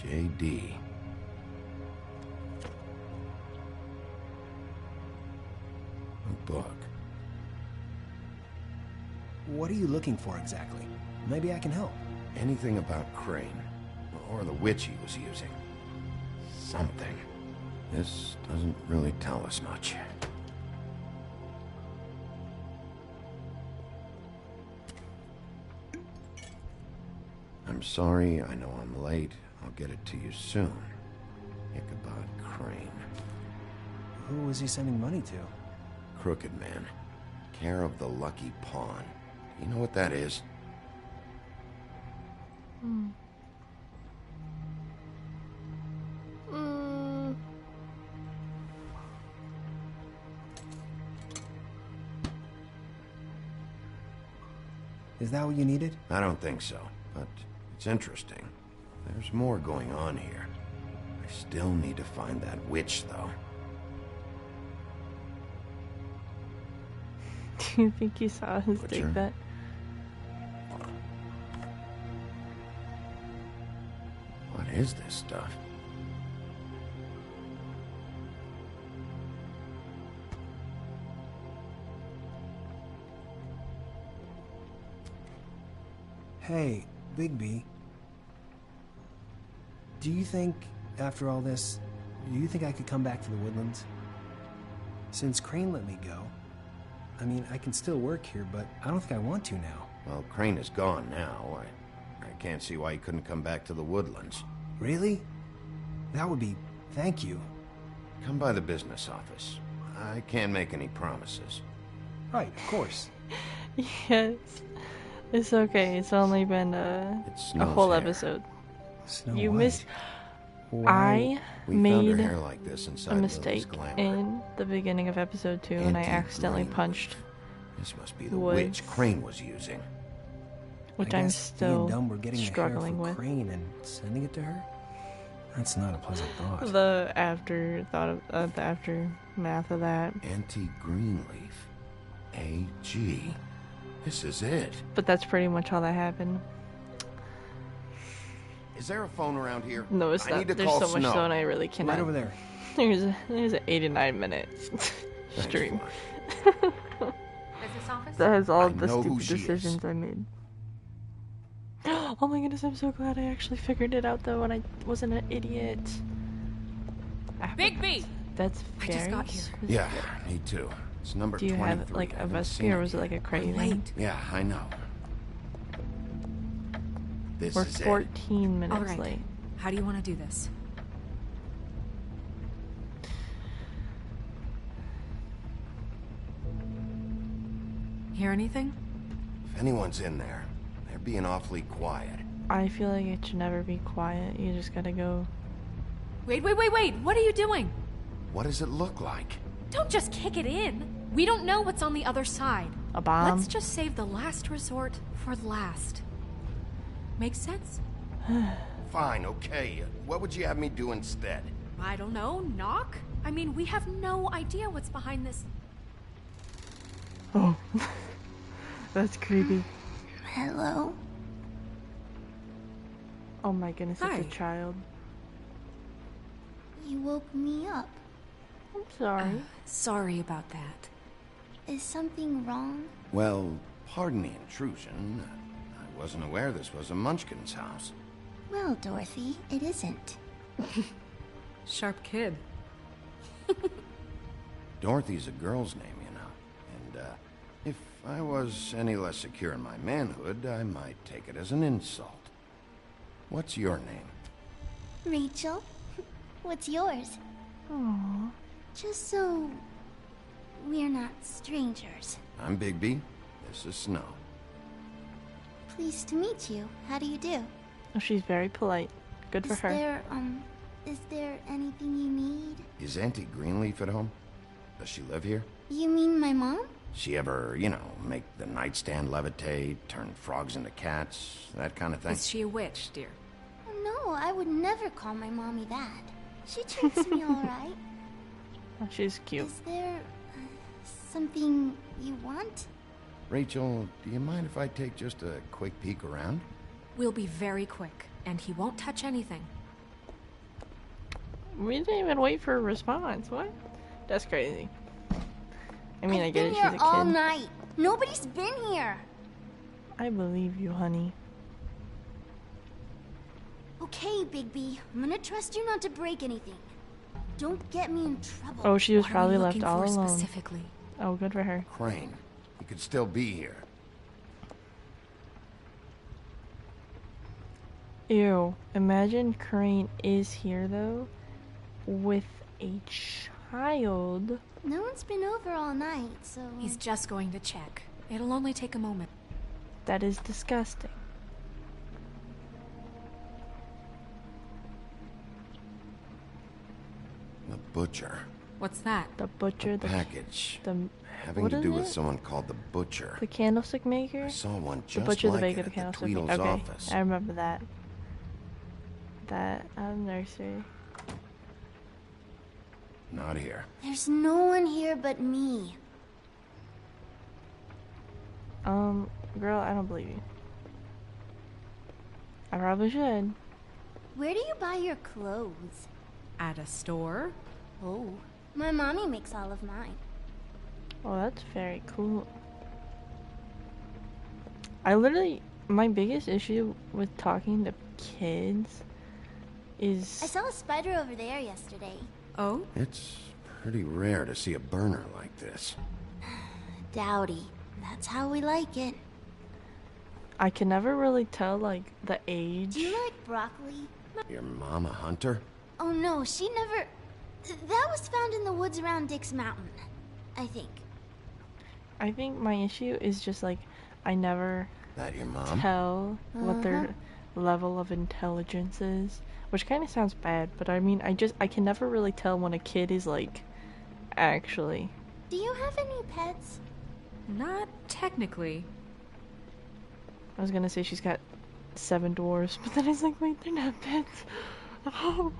J.D. A book. What are you looking for exactly? Maybe I can help. Anything about Crane, or the witch he was using. Something. This doesn't really tell us much. I'm sorry, I know I'm late. I'll get it to you soon. Ichabod Crane. Who was he sending money to? Crooked Man. Care of the Lucky Pawn. You know what that is? Is that what you needed? I don't think so, but it's interesting. There's more going on here. I still need to find that witch, though. Do you think you saw his Butcher? take that? What is this stuff? Hey, Bigby. Do you think, after all this, do you think I could come back to the Woodlands? Since Crane let me go, I mean, I can still work here, but I don't think I want to now. Well, Crane is gone now. I can't see why he couldn't come back to the Woodlands. Really? That would be... thank you. Come by the business office. I can't make any promises. Right, of course. Yes. It's okay. It's only been a whole episode. You missed. I made a mistake in the beginning of episode 2, and I accidentally punched. This must be the witch Crane was using. Which I'm still struggling with. Crane and sending it to her? That's not a pleasant thought. The afterthought of the aftermath of that. Auntie Greenleaf. A.G. This is it. But that's pretty much all that happened. Is there a phone around here? No, it's not. There's so much phone I really cannot. Right over there. There's an 89-minute stream. Business office? That has all the stupid decisions I made. Oh my goodness, I'm so glad I actually figured it out though, and I wasn't an idiot. Bigby! That's I just got here. Yeah, me too. It's number 23. Do you have like a Vespi, or was it like a craving? Yeah, I know. This We're is 14 minutes All right. late. How do you want to do this? Hear anything? If anyone's in there, they're being awfully quiet. I feel like it should never be quiet. You just gotta go. Wait! What are you doing? What does it look like? Don't just kick it in. We don't know what's on the other side. A bomb? Let's just save the last resort for last. Makes sense? Fine, okay. What would you have me do instead? I don't know. Knock? I mean, we have no idea what's behind this. Oh. That's creepy. Hello? Oh my goodness, Hi. it's a child. You woke me up. I'm sorry. Sorry about that. Is something wrong? Well, pardon the intrusion. I wasn't aware this was a Munchkin's house. Well, Dorothy, it isn't. Sharp kid. Dorothy's a girl's name, you know. And, if I was any less secure in my manhood, I might take it as an insult. What's your name? Rachel? What's yours? Aww. Just so... we're not strangers. I'm Bigby. This is Snow. Pleased to meet you. How do you do? Oh, she's very polite. Good for her. Is there anything you need? Is Auntie Greenleaf at home? Does she live here? You mean my mom? She ever, you know, make the nightstand levitate, turn frogs into cats, that kind of thing? Is she a witch, dear? No, I would never call my mommy that. She treats me all right. Oh, she's cute. Is there something you want? Rachel, do you mind if I take just a quick peek around? We'll be very quick, and he won't touch anything. We didn't even wait for a response. What? That's crazy. I mean, I I've get been it. She's here a all kid. night. Nobody's been here. I believe you, honey. Okay, Bigby. I'm gonna trust you not to break anything. Don't get me in trouble. Oh, she was What are probably we left looking all for alone. specifically? Oh, good for her. Crane. He could still be here. Ew. Imagine Crane is here, though, with a child. No one's been over all night, so... He's just going to check. It'll only take a moment. That is disgusting. The butcher. What's that? The butcher, the Package. Having what to is do with it? someone called the Butcher. The candlestick maker? I saw one The just butcher, like the baker, it the at candlestick the maker. Tweedle's Okay, office. I remember that. That nursery. Not here. There's no one here but me. Girl, I don't believe you. I probably should. Where do you buy your clothes? At a store? Oh, my mommy makes all of mine. Oh, that's very cool. I literally, my biggest issue with talking to kids is... I saw a spider over there yesterday. Oh? It's pretty rare to see a burner like this. Dowdy. That's how we like it. I can never really tell, like, the age. Do you like broccoli? Your mom a hunter? Oh no, she never... That was found in the woods around Dick's Mountain, I think. I think my issue is just, like, I never That your mom? tell what their level of intelligence is. Which kind of sounds bad, but I mean, I can never really tell when a kid is, like, actually... Do you have any pets? Not technically. I was gonna say she's got 7 dwarves, but then I was like, wait, they're not pets. Oh.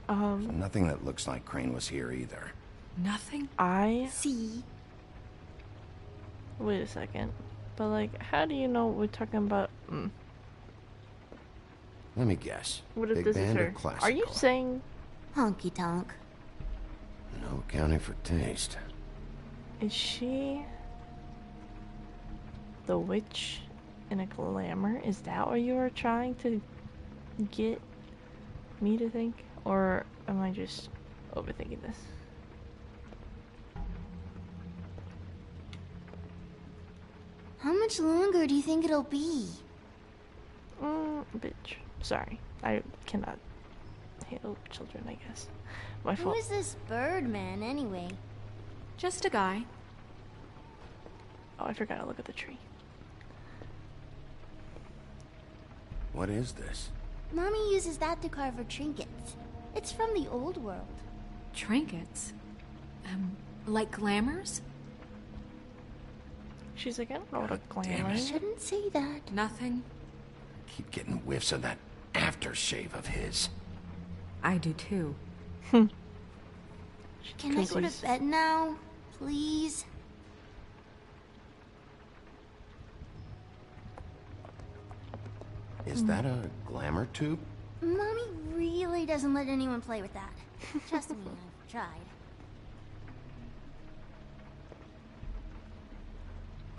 Nothing that looks like Crane was here either. Nothing? See? Wait a second. But, like, how do you know we're talking about... Let me guess. What if Big this is band or her? classical? Are you saying... Honky tonk. No accounting for taste. Is she... the witch in a glamour? Is that what you were trying to get me to think? Or am I just overthinking this? How much longer do you think it'll be? Bitch. Sorry. I cannot handle children, I guess. My Who fault. is this Birdman, anyway? Just a guy. Oh, I forgot to look at the tree. What is this? Mommy uses that to carve her trinkets. It's from the old world. Trinkets? Like glamours? She's like, I don't know what a glamour is. Shouldn't say that. Nothing. Keep getting whiffs of that aftershave of his. I do too. Can I go to bed now? Please? Is that a glamour tube? Mommy really doesn't let anyone play with that. Trust me, I've tried.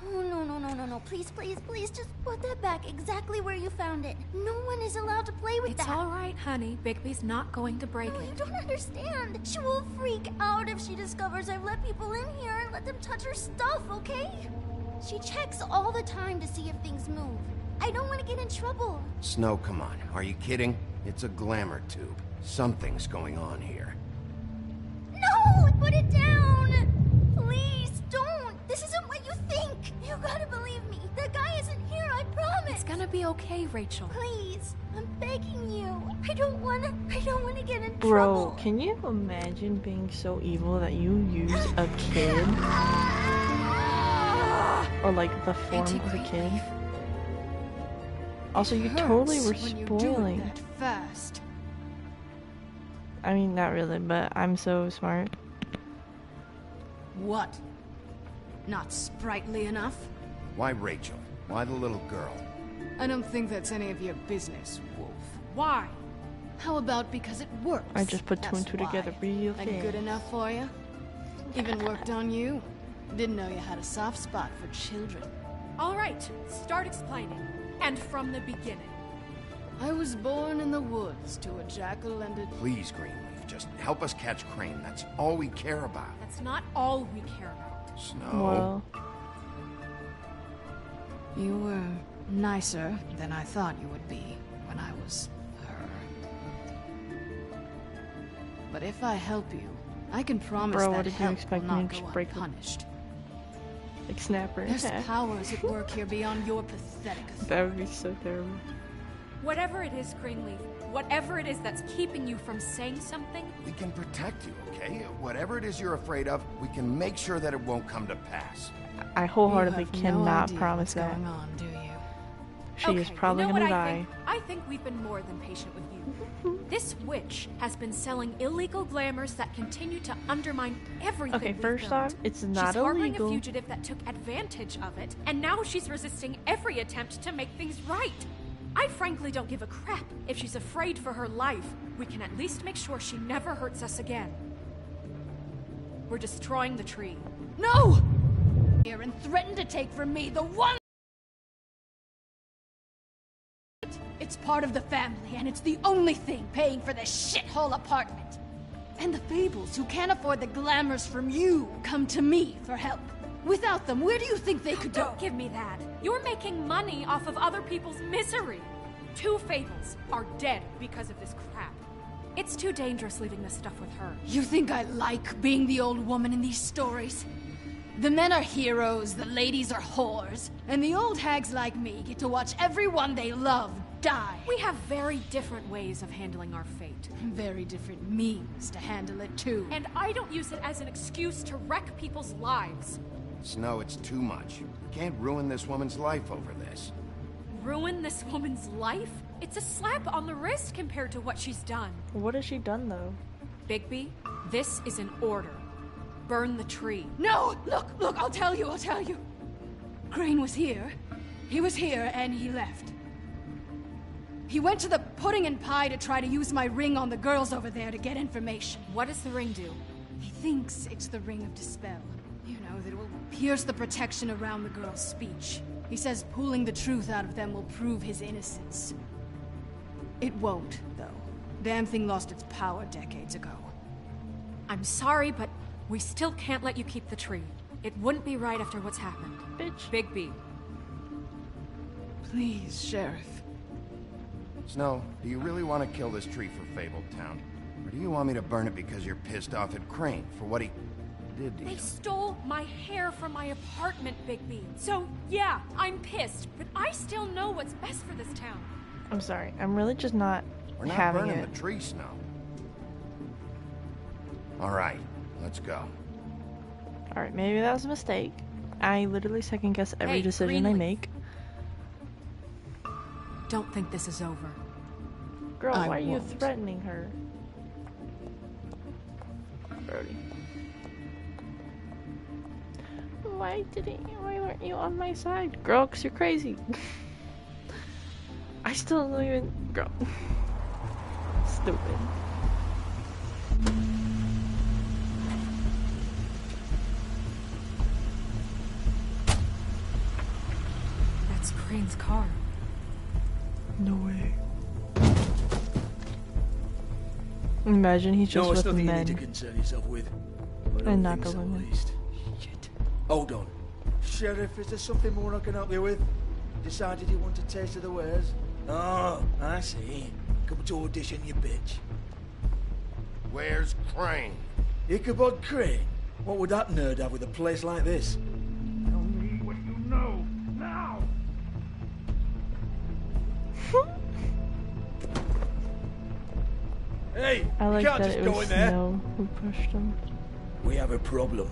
Oh, no. Please, just put that back exactly where you found it. No one is allowed to play with that. It's all right, honey. Bigby's not going to break No, it. you don't understand. She will freak out if she discovers I've let people in here and let them touch her stuff, okay? She checks all the time to see if things move. I don't want to get in trouble. Snow, come on. Are you kidding? It's a glamour tube. Something's going on here. No! Put it down! Please, don't! This isn't what you think! You gotta believe me. The guy isn't here, I promise! It's gonna be okay, Rachel. Please, I'm begging you. I don't wanna get in Bro, trouble. can you imagine being so evil that you use a kid? Or like the form of a kid? Also, you totally were spoiling. First. I mean, not really, but I'm so smart. What? Not sprightly enough? Why Rachel? Why the little girl? I don't think that's any of your business, Wolf. Why? How about because it works? I just put two and two That's together why. real Like fast. good enough for you? Even worked on you? Didn't know you had a soft spot for children. All right, start explaining. And from the beginning. I was born in the woods to a jackal and a... Please, Greenleaf, just help us catch Crane. That's all we care about. That's not all we care about. Snow. Well, You were nicer than I thought you would be when I was her. But if I help you, I can promise bro, what that did you help expect will me not to go just break the unpunished. like snapper? There's powers at work here beyond your pathetic authority. That would be so terrible. Whatever it is, Greenleaf, whatever it is that's keeping you from saying something, We can protect you, okay? Whatever it is you're afraid of, we can make sure that it won't come to pass. I wholeheartedly You have no cannot idea promise what's that. going on, do you? She is probably you know gonna what die. I think we've been more than patient with you. This witch has been selling illegal glamours that continue to undermine everything. Okay, we've first built. off, it's not she's harboring illegal. a fugitive that took advantage of it, and now she's resisting every attempt to make things right. I frankly don't give a crap if she's afraid for her life. We can at least make sure she never hurts us again. We're destroying the tree. No! Here and threaten to take from me the one. It's part of the family, and it's the only thing paying for this shithole apartment. And the Fables, who can't afford the glamours from you, come to me for help. Without them, where do you think they could go? Don't give me that. You're making money off of other people's misery. 2 Fables are dead because of this crap. It's too dangerous leaving this stuff with her. You think I like being the old woman in these stories? The men are heroes, the ladies are whores, and the old hags like me get to watch everyone they love die. We have very different ways of handling our fate. Very different means to handle it, too. And I don't use it as an excuse to wreck people's lives. Snow, it's too much. You can't ruin this woman's life over this. Ruin this woman's life? It's a slap on the wrist compared to what she's done. What has she done though? Bigby, this is an order. Burn the tree. No! Look, I'll tell you. Crane was here. He was here, and he left. He went to the pudding and pie to try to use my ring on the girls over there to get information. What does the ring do? He thinks it's the Ring of Dispel. You know, that it will pierce the protection around the girls' speech. He says pulling the truth out of them will prove his innocence. It won't, though. Damn thing lost its power decades ago. I'm sorry, but we still can't let you keep the tree. It wouldn't be right after what's happened. Bitch. Bigby. Please, Sheriff. Snow, do you really want to kill this tree for Fabletown? Or do you want me to burn it because you're pissed off at Crane for what he did to you? They stole my hair from my apartment, Bigby. So, yeah, I'm pissed, but I still know what's best for this town. I'm sorry. I'm really just not We're not having burning it. the tree, Snow. All right, let's go. Alright, maybe that was a mistake. I literally second guess every Hey, decision I Greenleaf. make. Don't think this is over. Girl, I why are you won't. threatening her? Brody. Why weren't you on my side? Girl, 'cause you're crazy. I still don't even... Girl. Stupid. That's Crane's car. No way. Imagine he's just No, it's with nothing you men need to concern yourself with. I don't and not think the so, women. at least. Shit. Hold on. Sheriff, is there something more I can help you with? Decided you want a taste of the wares? Oh, I see. Come to audition, you bitch. Where's Crane? Ichabod Crane? What would that nerd have with a place like this? Tell me what you know, now! Hey, I like you can't that just it go was in there. Snow who pushed him. We have a problem.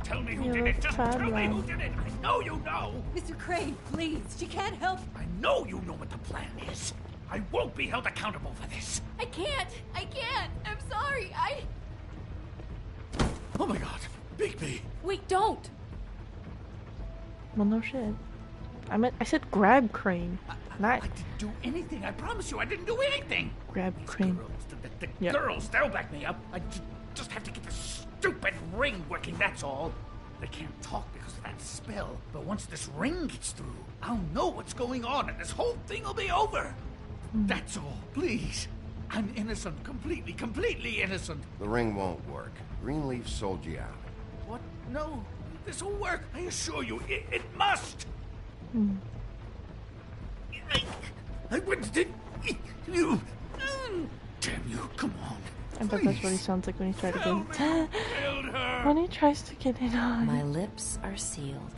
Tell me You who did it. Just tell me problem. who did it. I know you know. Mr. Crane, please. She can't help. I know you know what the plan is. I won't be held accountable for this. I can't. I'm sorry. Oh my god, Bigby. Wait, don't. Well, no shit. I said grab Crane, not I didn't do anything. I promise you, I didn't do anything. grab Crane. The Yep. girls, they'll back me up. I just have to get the stupid ring working, that's all. They can't talk because of that spell, but once this ring gets through, I'll know what's going on and this whole thing will be over. That's all, please. I'm innocent, completely innocent. The ring won't work. Greenleaf sold you out. What? No, this will work. I assure you, it must. I went to you. Damn you, come on. I bet that's what he sounds like when he tries to get when he tries to get it on. My lips are sealed.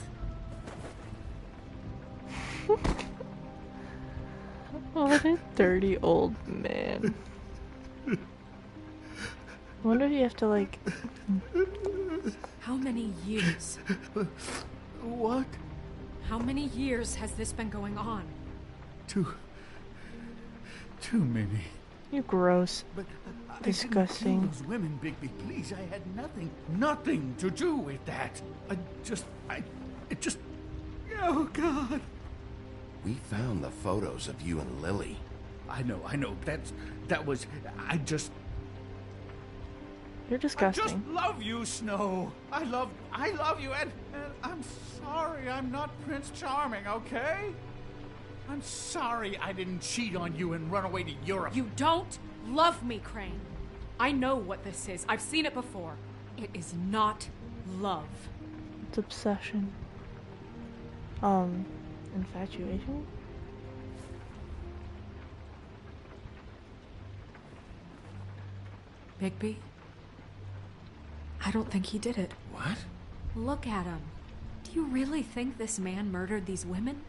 What a dirty old man. I wonder if you have to like. How many years? What? How many years has this been going on? Too many. You gross. But disgusting. I didn't kill those women, Bigby. Please, I had nothing to do with that. Oh God. We found the photos of you and Lily. I know. You're disgusting. I just love you, Snow. I love you, and I'm sorry I'm not Prince Charming, okay? I'm sorry I didn't cheat on you and run away to Europe. You don't love me, Crane. I know what this is. I've seen it before. It is not love. It's obsession. Infatuation? Bigby? I don't think he did it. What? Look at him. Do you really think this man murdered these women?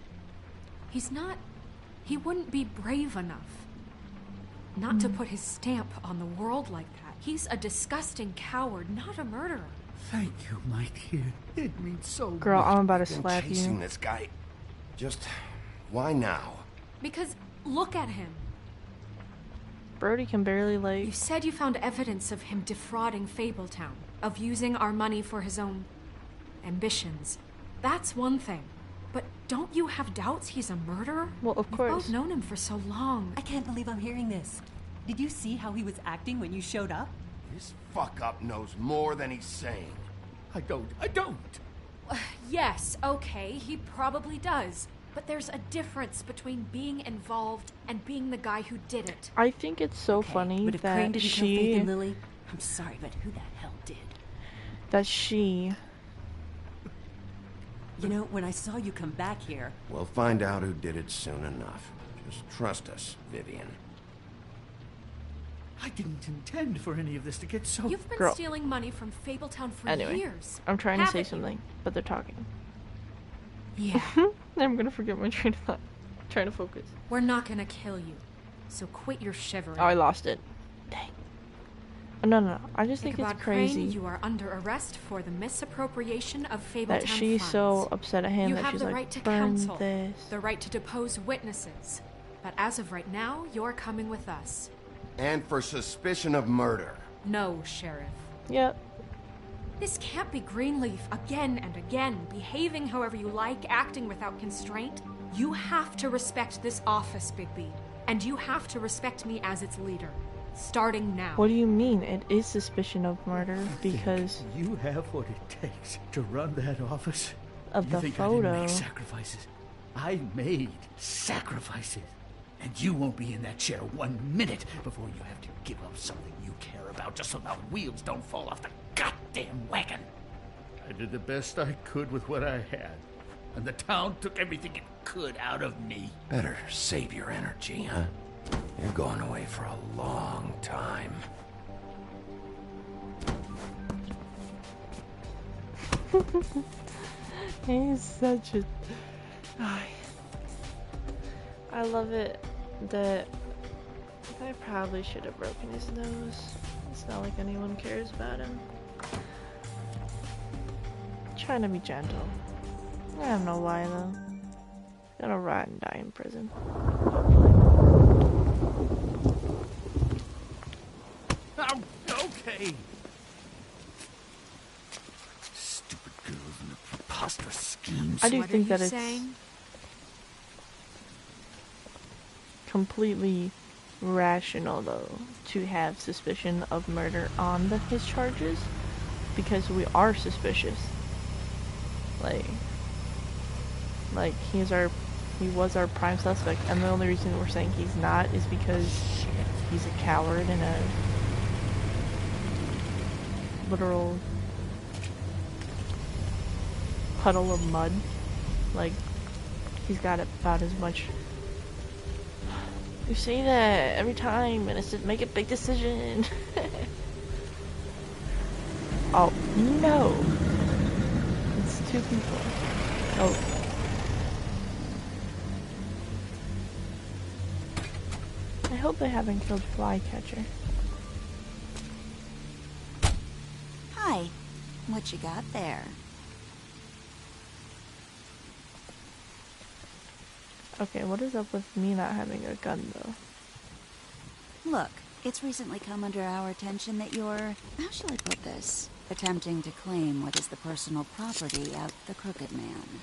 He wouldn't be brave enough. Not to put his stamp on the world like that. He's a disgusting coward, not a murderer. Thank you, my dear. It means so much. Girl, I'm about to Been slap chasing you. this guy. Just why now? Because look at him. Brody can barely like. You said you found evidence of him defrauding Fabletown, of using our money for his own ambitions. That's one thing. But don't you have doubts he's a murderer? Well, of course. You've both known him for so long. I can't believe I'm hearing this. Did you see how he was acting when you showed up? This fuck-up knows more than he's saying. I don't. Yes, okay, he probably does. But there's a difference between being involved and being the guy who did it. I think it's so funny But if Crane that didn't kill Faith and she. Lily, I'm sorry, but who the hell did? That she. You know, when I saw you come back here... We'll find out who did it soon enough. Just trust us, Vivian. I didn't intend for any of this to get so... You've been Girl. stealing money from Fabletown for Anyway, years. I'm trying to say haven't you? something, but they're talking. Yeah. I'm gonna forget my train of thought. Trying to focus. We're not gonna kill you. So quit your shivering. Oh, I lost it. Dang. No. I just think it's Ichabod crazy Crane, you are under arrest for the misappropriation of Fabletown that she's funds. so upset at him You that have she's the like, right to burn counsel, this. the right to depose witnesses. But as of right now, you're coming with us. And for suspicion of murder. No, Sheriff. Yep. This can't be Greenleaf again and again, behaving however you like, acting without constraint. You have to respect this office, Bigby. And you have to respect me as its leader. Starting now. What do you mean? It is suspicion of murder because You have what it takes to run that office? of You the think I didn't photo. make sacrifices? I made sacrifices. And you won't be in that chair 1 minute before you have to give up something you care about just so the wheels don't fall off the goddamn wagon. I did the best I could with what I had. And the town took everything it could out of me. Better save your energy, huh? You're going away for a long time. He's such a. I love it that I probably should have broken his nose. It's not like anyone cares about him. Trying to be gentle. I don't know why though. Gonna rot and die in prison. Oh, okay. Stupid girls and their preposterous schemes. I do What think are that you it's saying? completely rational, though, to have suspicion of murder on his charges, because we are suspicious. Like he was our prime suspect, and the only reason we're saying he's not is because he's a coward and a literal puddle of mud. Like, he's got about as much. You say that every time, and it's to make a big decision. Oh no! It's 2 people. Oh. I hope they haven't killed Flycatcher. Hi. What you got there? Okay, what is up with me not having a gun, though? Look, it's recently come under our attention that you're, how shall I put this, attempting to claim what is the personal property of the Crooked Man.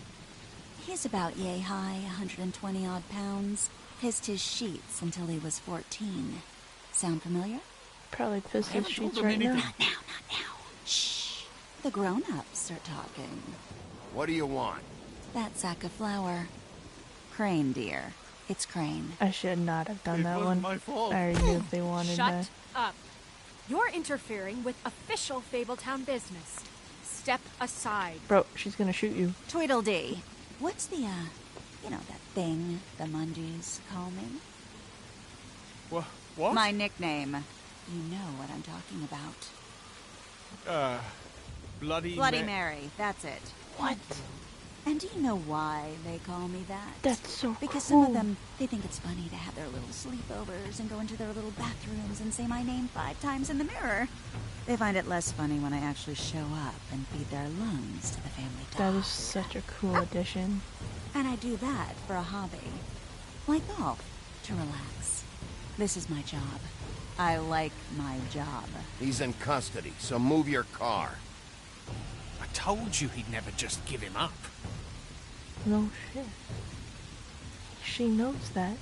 He's about yay high, 120 odd pounds. Pissed his sheets until he was 14. Sound familiar? Probably pissed his sheets right now. Not now. Shh. The grown-ups are talking. What do you want? That sack of flour. Crane, dear. It's Crane. I should not have done that one. My fault. I already knew if they wanted that. Shut up. You're interfering with official Fabletown business. Step aside. Bro, she's gonna shoot you. Tweedledee. What's the, you know, that thing the Mundies call me? What? My nickname. You know what I'm talking about. Bloody Mary. That's it. What? And do you know why they call me that? That's so Because cool. some of them, they think it's funny to have their little sleepovers and go into their little bathrooms and say my name 5 times in the mirror. They find it less funny when I actually show up and feed their lungs to the family dog. That is such a cool addition. And I do that for a hobby. Like golf, to relax. This is my job. I like my job. He's in custody, so move your car. I told you he'd never just give him up. No shit. She knows that.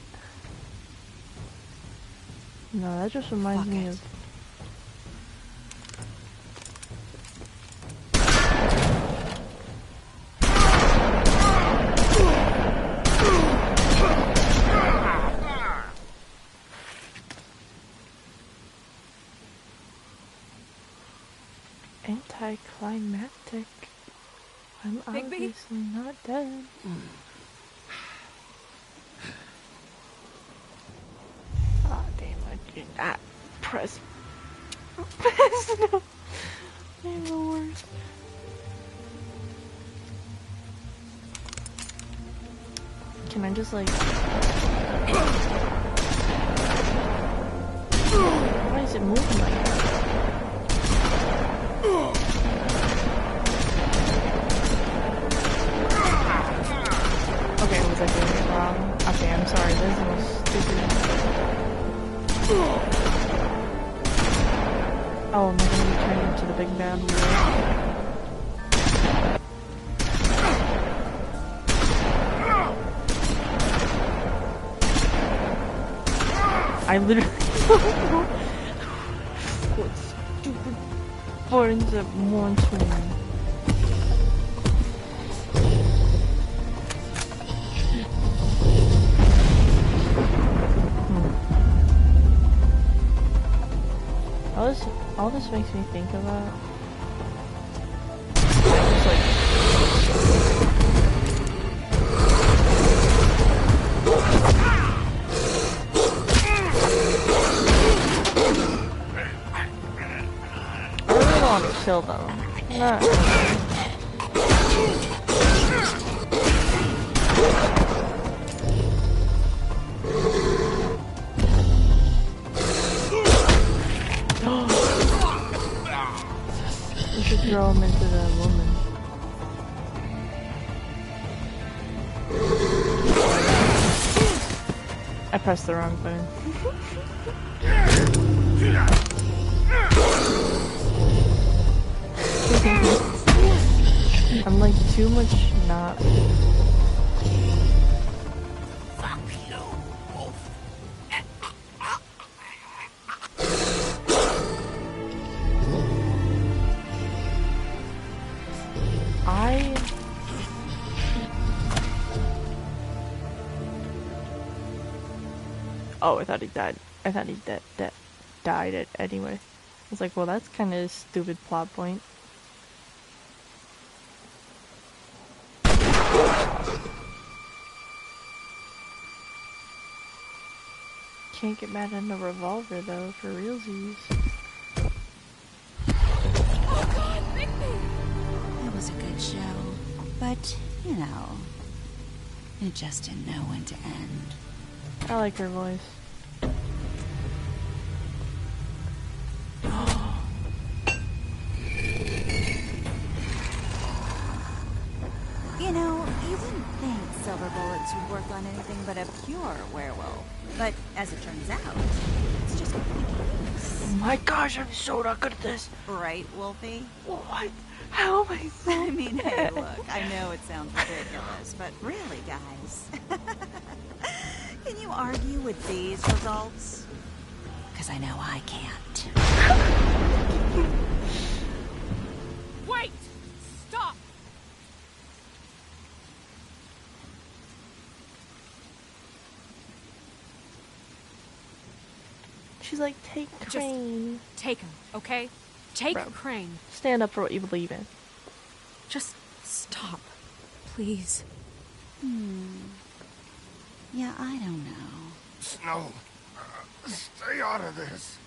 No, that just reminds me of... Anticlimactic. I'm obviously not dead. Ah, damn, I did not press. No. I'm the worst. Can I just like... Why is it moving like that? Okay, was I doing it wrong? Okay, I'm sorry, this is the most stupid. Oh, am I gonna be turned into the big bad wolf? I literally what stupid buttons that want to me. All this makes me think about I really want to kill them. We should throw him into the woman. I pressed the wrong button. I'm like too much not. Fuck you, wolf. Oh, I thought he died. I thought he died anyway. I was like, well, that's kind of a stupid plot point. Can't get mad at a revolver though, for realsies. Oh God, Bigby! It was a good show, but, you know, it just didn't know when to end. I like her voice. You know, you wouldn't think silver bullets would work on anything but a pure werewolf. But as it turns out, it's just completely case. Oh my gosh, I'm so not good at this. Right, Wolfie? What? How am I so I mean, hey, look, I know it sounds ridiculous, but really, guys, can you argue with these results? Because I know I can't. Wait! Stop! She's like, take Crane. Just take him, okay? Take Bro. Crane. Stand up for what you believe in. Just stop, please. Yeah, I don't know. Snow, stay out of this.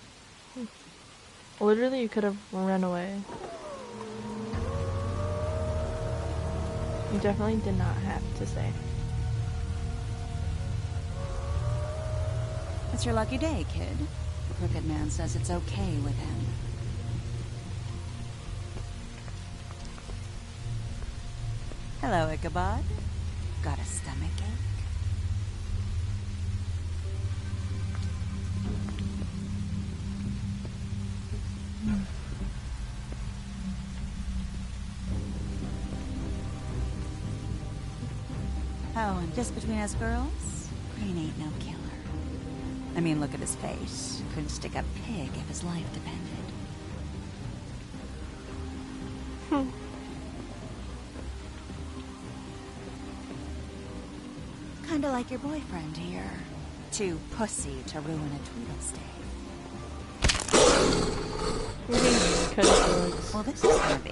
Literally, you could have run away. You definitely did not have to stay. It's your lucky day, kid. The Crooked Man says it's okay with him. Hello, Ichabod. Got a stomachache? Oh, and just between us girls, Crane ain't no killer. I mean, look at his face. Couldn't stick a pig if his life depended. Kinda like your boyfriend here. Too pussy to ruin a Tweedle stay. Well, this is gonna be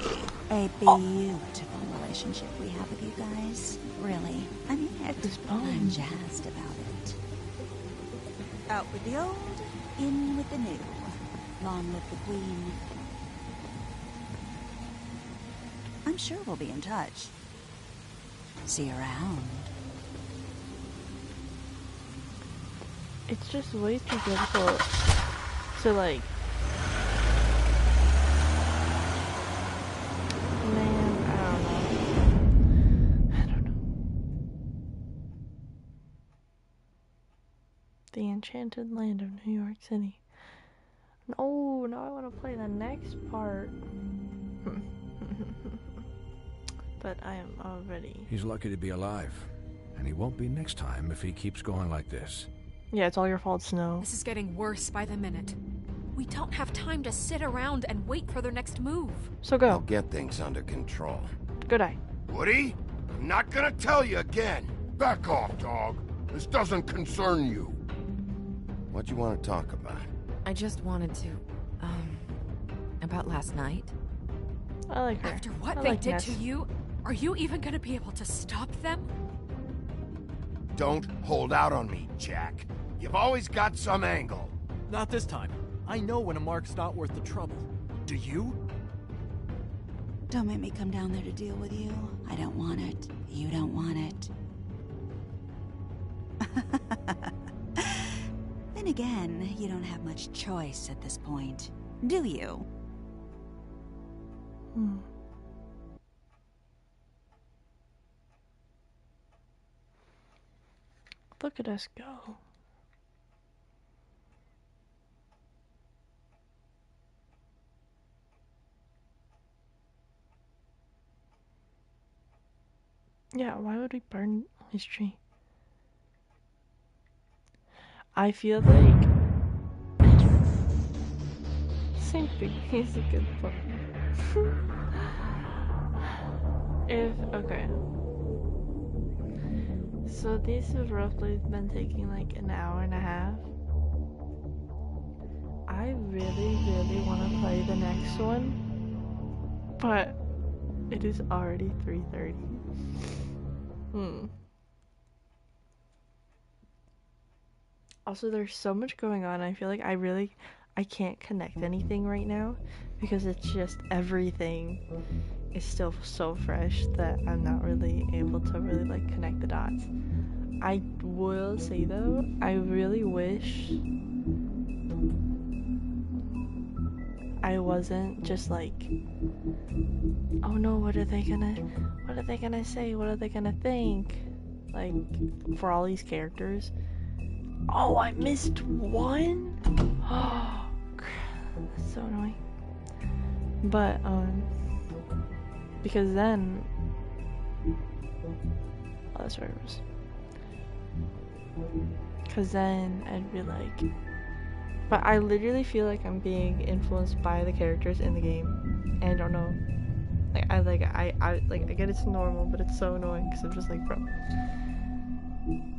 a beautiful relationship we have with you guys. Really. I mean it. I'm jazzed about it. Out with the old, in with the new. Long live the Queen. I'm sure we'll be in touch. See you around. It's just way too difficult to like. Man, I don't know. The Enchanted Land of New York City. Oh, now I want to play the next part. But I am already. He's lucky to be alive. And he won't be next time if he keeps going like this. Yeah, it's all your fault, Snow. This is getting worse by the minute. We don't have time to sit around and wait for their next move. So go. I'll get things under control. Good eye. Woody, I'm not gonna tell you again. Back off, dog. This doesn't concern you. What do you want to talk about? I just wanted to, about last night. I like her. After what I they like did Ness. to you, are you even gonna be able to stop them? Don't hold out on me, Jack. You've always got some angle. Not this time. I know when a mark's not worth the trouble. Do you? Don't make me come down there to deal with you. I don't want it. You don't want it. Then again, you don't have much choice at this point, do you? Look at us go. Yeah, why would we burn his tree? I feel like same thing. He's a good partner. So these have roughly been taking like an hour and a half. I really, really want to play the next one, but it is already 3:30. Also, there's so much going on. I feel like I can't connect anything right now because it's just everything is still so fresh that I'm not really able to really like connect the dots. I will say though, I really wish I wasn't just like, oh no, what are they gonna say? What are they gonna think? Like, for all these characters. Oh, I missed one? Oh, that's so annoying. But, because then, oh, that's where it was. Because then I'd be like, but I literally feel like I'm being influenced by the characters in the game, and I don't know. Like I get it's normal, but it's so annoying because I'm just like, bro.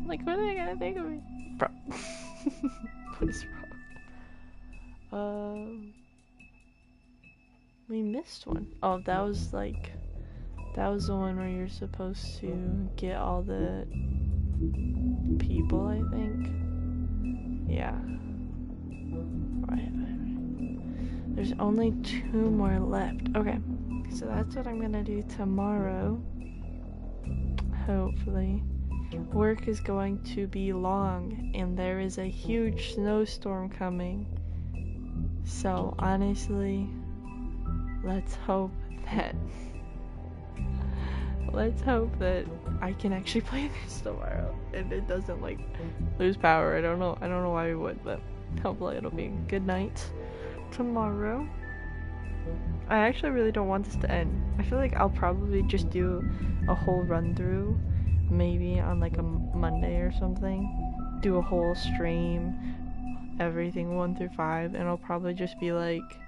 Like, what are they gonna think of me, bro? What is wrong? We missed one. Oh, that was the one where you're supposed to get all the people, I think. Yeah. Right. There's only 2 more left. Okay, so that's what I'm gonna do tomorrow. Hopefully. Work is going to be long, and there is a huge snowstorm coming. So honestly, let's hope that I can actually play this tomorrow and it doesn't like lose power. I don't know why we would, but hopefully it'll be a good night tomorrow. I actually really don't want this to end. I feel like I'll probably just do a whole run through, maybe on like a Monday or something. Do a whole stream, everything 1 through 5, and I'll probably just be like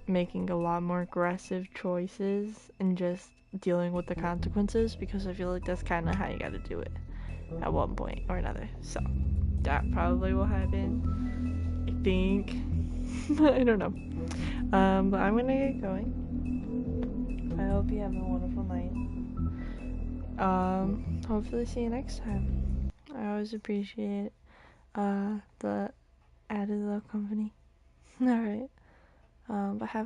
making a lot more aggressive choices and just dealing with the consequences, because I feel like that's kind of how you gotta do it at one point or another. So that probably will happen, I think. I don't know. But I'm gonna get going. I hope you have a wonderful night. Hopefully see you next time. I always appreciate the added love company. Alright. But have